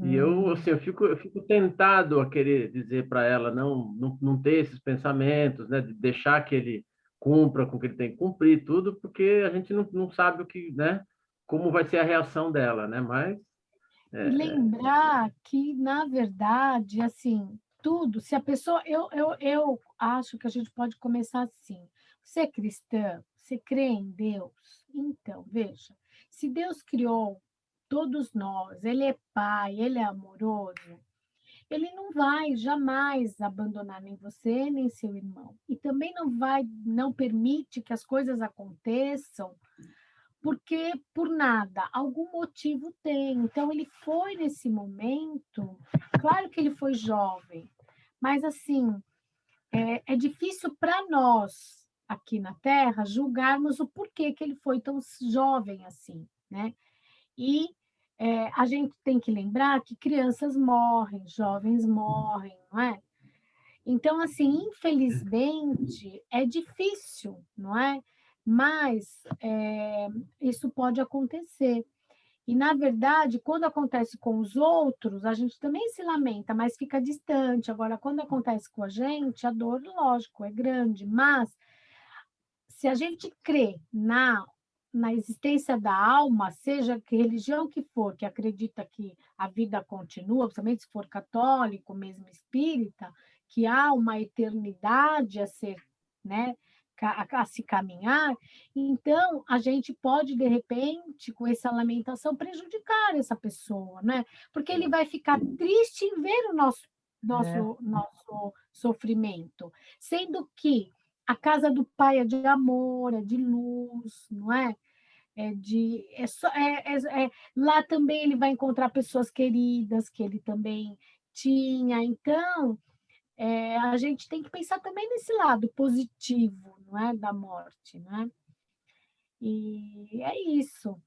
E eu, assim, eu fico tentado a querer dizer para ela não ter esses pensamentos, né? De deixar que ele cumpra com o que ele tem que cumprir, tudo, porque a gente não sabe o que, né? Como vai ser a reação dela, né? Mas E lembrar que, na verdade, assim, tudo, se a pessoa. Eu acho que a gente pode começar assim. Você é cristã? Você crê em Deus? Então, veja, se Deus criou todos nós, Ele é Pai, Ele é amoroso, Ele não vai jamais abandonar nem você, nem seu irmão. E também não permite que as coisas aconteçam porque por nada, algum motivo tem. Então, ele foi nesse momento, claro que ele foi jovem, mas assim, é difícil para nós, aqui na Terra, julgarmos o porquê que ele foi tão jovem assim, né? E a gente tem que lembrar que crianças morrem, jovens morrem, não é? Então, assim, infelizmente, é difícil, não é? Mas isso pode acontecer. E, na verdade, quando acontece com os outros, a gente também se lamenta, mas fica distante. Agora, quando acontece com a gente, a dor, lógico, é grande. Mas, se a gente crê na existência da alma, seja que religião que for, que acredita que a vida continua, principalmente se for católico, mesmo espírita, que há uma eternidade a ser, né, a se caminhar, então a gente pode, de repente, com essa lamentação, prejudicar essa pessoa, né? Porque ele vai ficar triste em ver o nosso sofrimento, sendo que a casa do pai é de amor, é de luz, não é? Lá também ele vai encontrar pessoas queridas que ele também tinha. Então, a gente tem que pensar também nesse lado positivo, não é, da morte, não é? E é isso.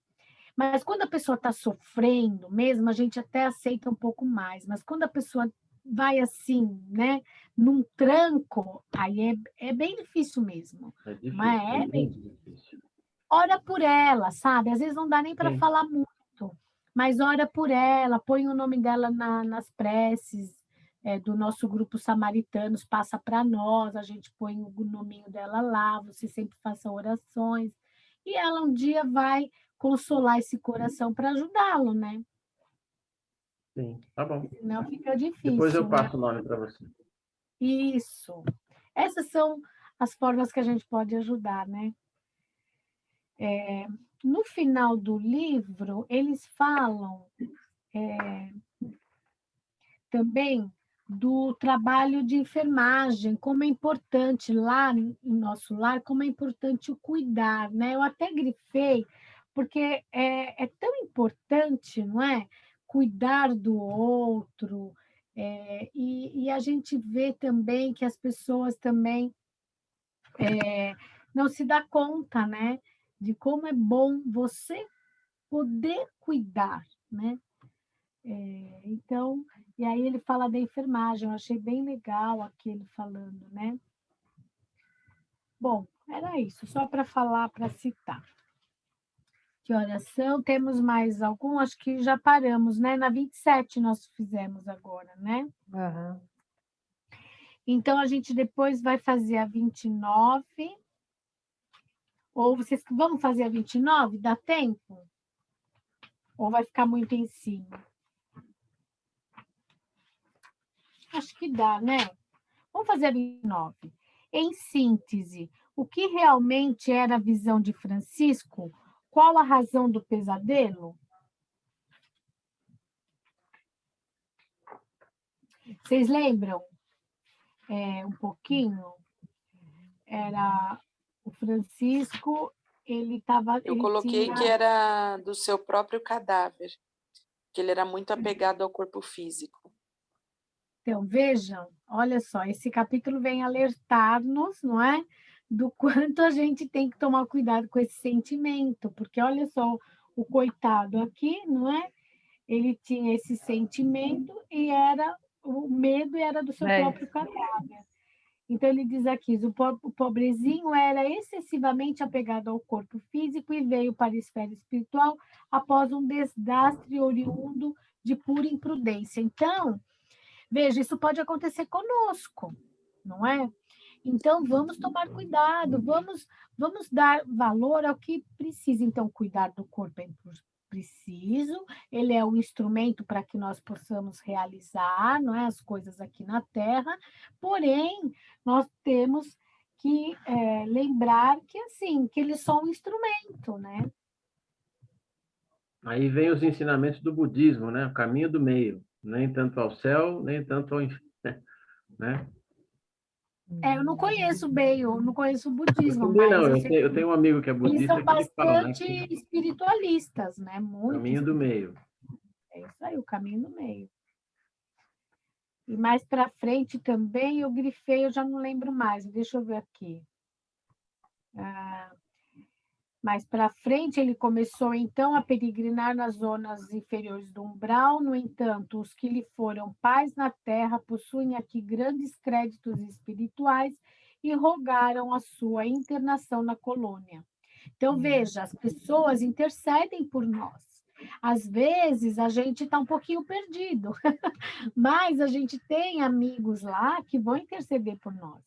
Mas quando a pessoa está sofrendo mesmo, a gente até aceita um pouco mais. Mas quando a pessoa vai assim, né, num tranco, aí é bem difícil mesmo. é difícil, Mas é muito difícil. ora por ela, sabe? Às vezes não dá nem para Sim. falar muito, mas ora por ela, põe o nome dela nas preces do nosso grupo Samaritanos, passa para nós, a gente põe o nominho dela lá, você sempre faça orações, e ela um dia vai consolar esse coração para ajudá-lo, né? Sim, tá bom. Senão fica difícil, Depois eu né? passo o nome para você. Isso. Essas são as formas que a gente pode ajudar, né? No final do livro, eles falam também do trabalho de enfermagem, como é importante lá no nosso lar, como é importante o cuidar, né? Eu até grifei, porque é tão importante, não é? Cuidar do outro, e a gente vê também que as pessoas também não se dá conta, né? De como é bom você poder cuidar, né? Então, e aí ele fala da enfermagem, eu achei bem legal aqui ele falando, né? Bom, era isso, só para falar, para citar. Que horas são? Temos mais algum? Acho que já paramos, né? Na 27 nós fizemos agora, né? Aham. Então, a gente depois vai fazer a 29. Ou vocês vamos fazer a 29? Dá tempo? Ou vai ficar muito em cima? Acho que dá, né? Vamos fazer a 29. Em síntese, o que realmente era a visão de Francisco? Qual a razão do pesadelo? Vocês lembram? Um pouquinho? Era o Francisco, ele estava. Eu coloquei que era do seu próprio cadáver, que ele era muito apegado ao corpo físico. Então, vejam, olha só, esse capítulo vem alertar-nos, não é? Do quanto a gente tem que tomar cuidado com esse sentimento, porque olha só, o coitado aqui, não é? Ele tinha esse sentimento e o medo era do seu próprio cadáver. Então, ele diz aqui, o pobrezinho era excessivamente apegado ao corpo físico e veio para a esfera espiritual após um desastre oriundo de pura imprudência. Então, veja, isso pode acontecer conosco, não é? Então, vamos tomar cuidado, vamos dar valor ao que precisa. Então, cuidar do corpo é preciso, ele é um instrumento para que nós possamos realizar, não é, as coisas aqui na Terra, porém, nós temos que lembrar que, assim, que ele é só um instrumento, né? Aí vem os ensinamentos do budismo, né? O caminho do meio. Nem tanto ao céu, nem tanto ao inferno, né? Eu não conheço bem, eu não conheço o budismo, Eu também mas não, eu sei eu tenho um amigo que é que eles budista são que ele fala, né? bastante Que espiritualistas, né? Muito caminho do meio. É isso aí, o caminho do meio. E mais para frente também eu grifei, eu já não lembro mais, deixa eu ver aqui. Mais para frente ele começou então a peregrinar nas zonas inferiores do umbral, no entanto, os que lhe foram pais na terra possuem aqui grandes créditos espirituais e rogaram a sua internação na colônia. Então, veja, as pessoas intercedem por nós. Às vezes a gente está um pouquinho perdido, mas a gente tem amigos lá que vão interceder por nós.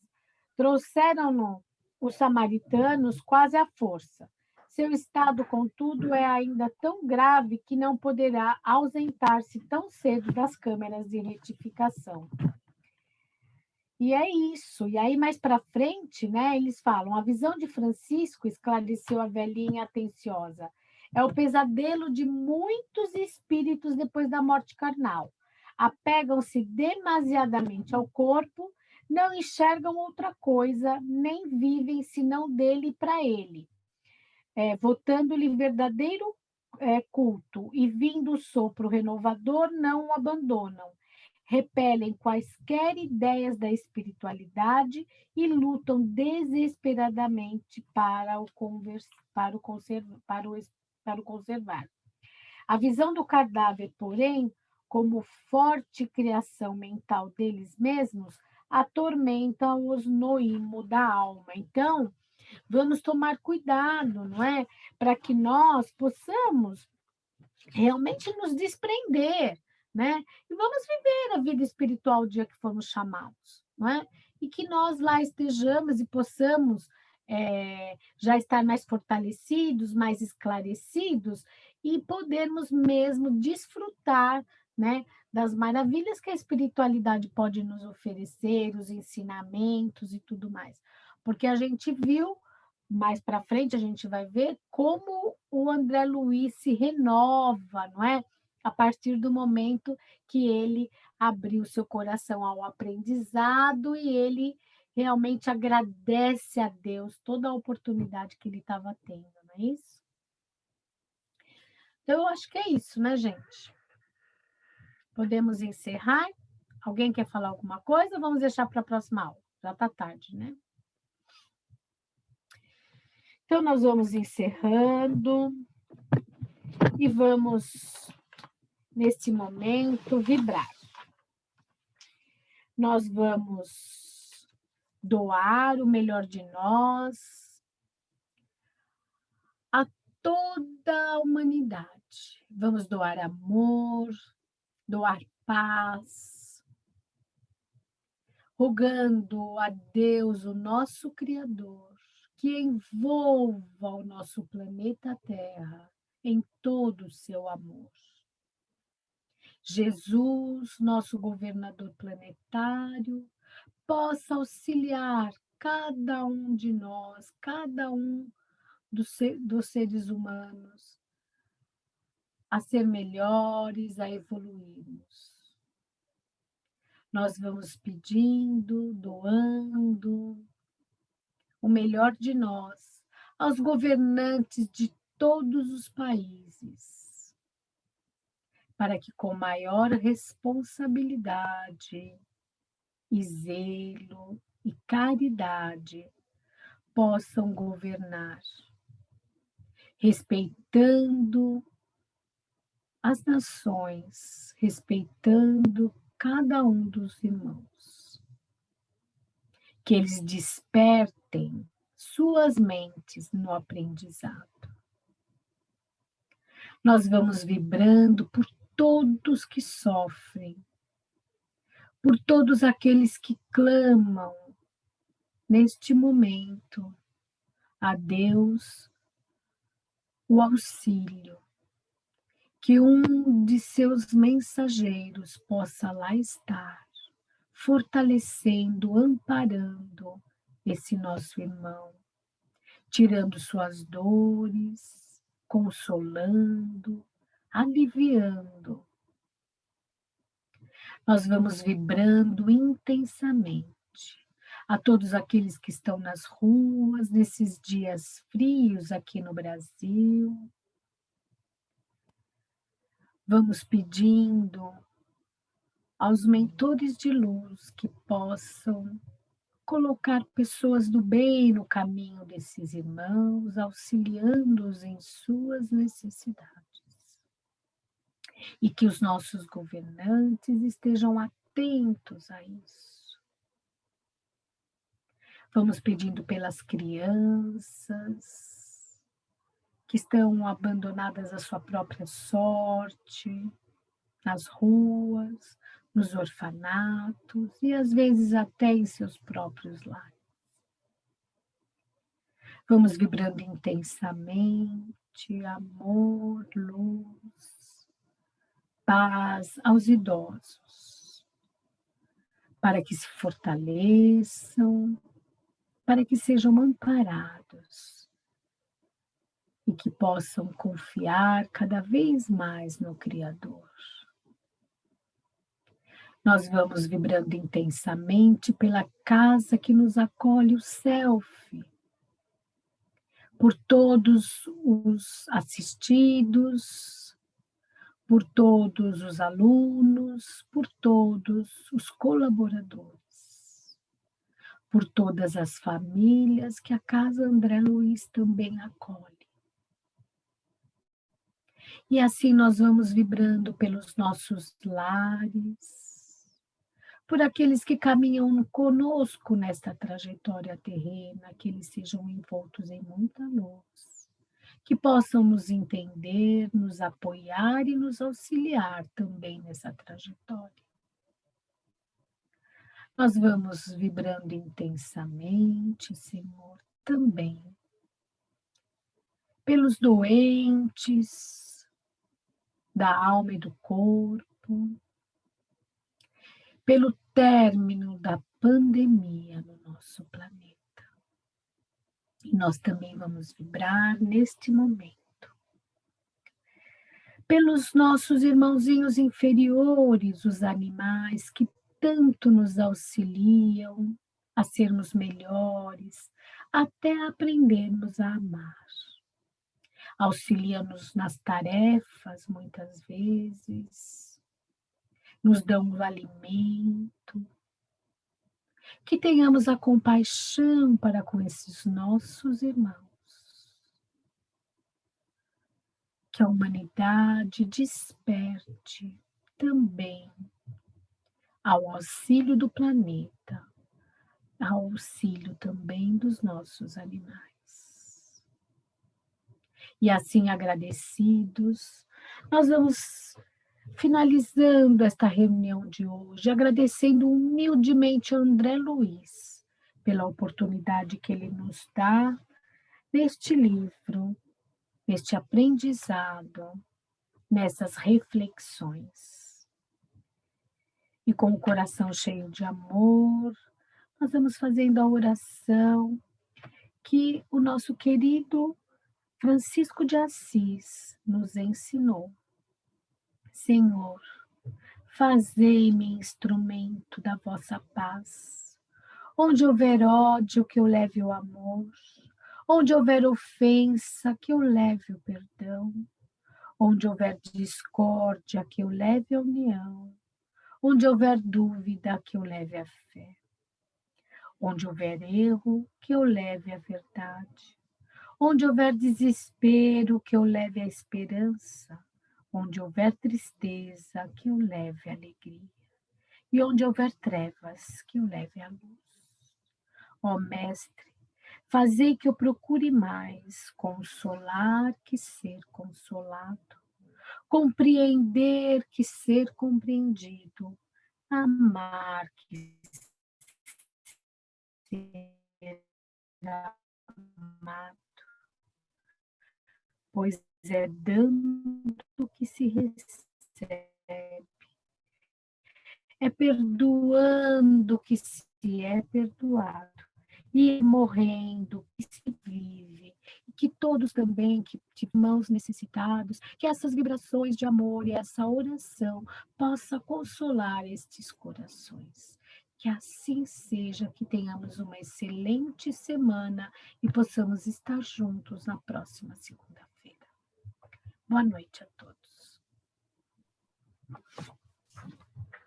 Trouxeram-no os samaritanos quase à força. Seu estado, contudo, é ainda tão grave que não poderá ausentar-se tão cedo das câmeras de retificação. E é isso. E aí, mais para frente, né, eles falam: a visão de Francisco, esclareceu a velhinha atenciosa, é o pesadelo de muitos espíritos depois da morte carnal. Apegam-se demasiadamente ao corpo, não enxergam outra coisa, nem vivem senão dele para ele. Votando-lhe verdadeiro culto e vindo o sopro renovador, não o abandonam. Repelem quaisquer ideias da espiritualidade e lutam desesperadamente para o conservar. A visão do cadáver, porém, como forte criação mental deles mesmos, atormenta-os no imo da alma. Então, vamos tomar cuidado, não é? Para que nós possamos realmente nos desprender, né? E vamos viver a vida espiritual o dia que formos chamados, não é? E que nós lá estejamos e possamos já estar mais fortalecidos, mais esclarecidos e podermos mesmo desfrutar, né, das maravilhas que a espiritualidade pode nos oferecer, os ensinamentos e tudo mais. Porque a gente viu mais para frente a gente vai ver como o André Luiz se renova, não é? A partir do momento que ele abriu seu coração ao aprendizado e ele realmente agradece a Deus toda a oportunidade que ele estava tendo, não é isso? Então, eu acho que é isso, né, gente? Podemos encerrar? Alguém quer falar alguma coisa? Vamos deixar para a próxima aula. Já está tarde, né? Então, nós vamos encerrando e vamos, neste momento, vibrar. Nós vamos doar o melhor de nós a toda a humanidade. Vamos doar amor, doar paz, rogando a Deus, o nosso Criador, que envolva o nosso planeta Terra em todo o seu amor. Jesus, nosso governador planetário, possa auxiliar cada um de nós, cada um dos seres humanos, a ser melhores, a evoluirmos. Nós vamos pedindo, doando o melhor de nós aos governantes de todos os países, para que com maior responsabilidade e zelo e caridade possam governar, respeitando as nações, respeitando cada um dos irmãos. que eles despertem suas mentes no aprendizado. Nós vamos vibrando por todos que sofrem, por todos aqueles que clamam neste momento a Deus o auxílio, que um de seus mensageiros possa lá estar, fortalecendo, amparando esse nosso irmão, tirando suas dores, consolando, aliviando. Nós vamos vibrando intensamente a todos aqueles que estão nas ruas, nesses dias frios aqui no Brasil. Vamos pedindo aos mentores de luz que possam colocar pessoas do bem no caminho desses irmãos, auxiliando-os em suas necessidades. E que os nossos governantes estejam atentos a isso. Vamos pedindo pelas crianças que estão abandonadas à sua própria sorte, nas ruas, nos orfanatos e às vezes até em seus próprios lares. Vamos vibrando intensamente amor, luz, paz aos idosos, para que se fortaleçam, para que sejam amparados e que possam confiar cada vez mais no Criador. Nós vamos vibrando intensamente pela casa que nos acolhe, o Self, por todos os assistidos, por todos os alunos, por todos os colaboradores, por todas as famílias que a Casa André Luiz também acolhe. E assim nós vamos vibrando pelos nossos lares, por aqueles que caminham conosco nesta trajetória terrena, que eles sejam envoltos em muita luz, que possam nos entender, nos apoiar e nos auxiliar também nessa trajetória. Nós vamos vibrando intensamente, Senhor, também pelos doentes da alma e do corpo, pelo término da pandemia no nosso planeta. E nós também vamos vibrar neste momento pelos nossos irmãozinhos inferiores, os animais que tanto nos auxiliam a sermos melhores, até aprendermos a amar. Auxiliam-nos nas tarefas, muitas vezes, nos dão o alimento, que tenhamos a compaixão para com esses nossos irmãos, que a humanidade desperte também ao auxílio do planeta, ao auxílio também dos nossos animais. E assim agradecidos, nós vamos finalizando esta reunião de hoje, agradecendo humildemente a André Luiz pela oportunidade que ele nos dá neste livro, neste aprendizado, nessas reflexões. E com o coração cheio de amor, nós vamos fazendo a oração que o nosso querido Francisco de Assis nos ensinou. Senhor, fazei-me instrumento da vossa paz. Onde houver ódio, que eu leve o amor. Onde houver ofensa, que eu leve o perdão. Onde houver discórdia, que eu leve a união. Onde houver dúvida, que eu leve a fé. Onde houver erro, que eu leve a verdade. Onde houver desespero, que eu leve a esperança. Onde houver tristeza, que eu leve a alegria. E onde houver trevas, que eu leve a luz. Ó Mestre, fazei que eu procure mais consolar que ser consolado, compreender que ser compreendido, amar que ser amado, pois é dando que se recebe, é perdoando que se é perdoado, e morrendo que se vive, e que todos também, que irmãos necessitados, que essas vibrações de amor e essa oração possa consolar estes corações. Que assim seja, que tenhamos uma excelente semana e possamos estar juntos na próxima segunda-feira. Boa noite a todos.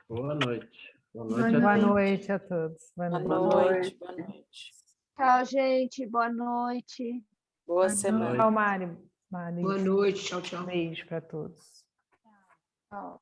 Boa noite. Boa Boa noite a Boa todos. noite a todos. Boa Boa noite. noite, boa noite. Tchau, gente. Boa noite. Boa semana. Tchau, Mari. Mari. Boa noite, tchau, tchau. Beijo para todos. Tchau.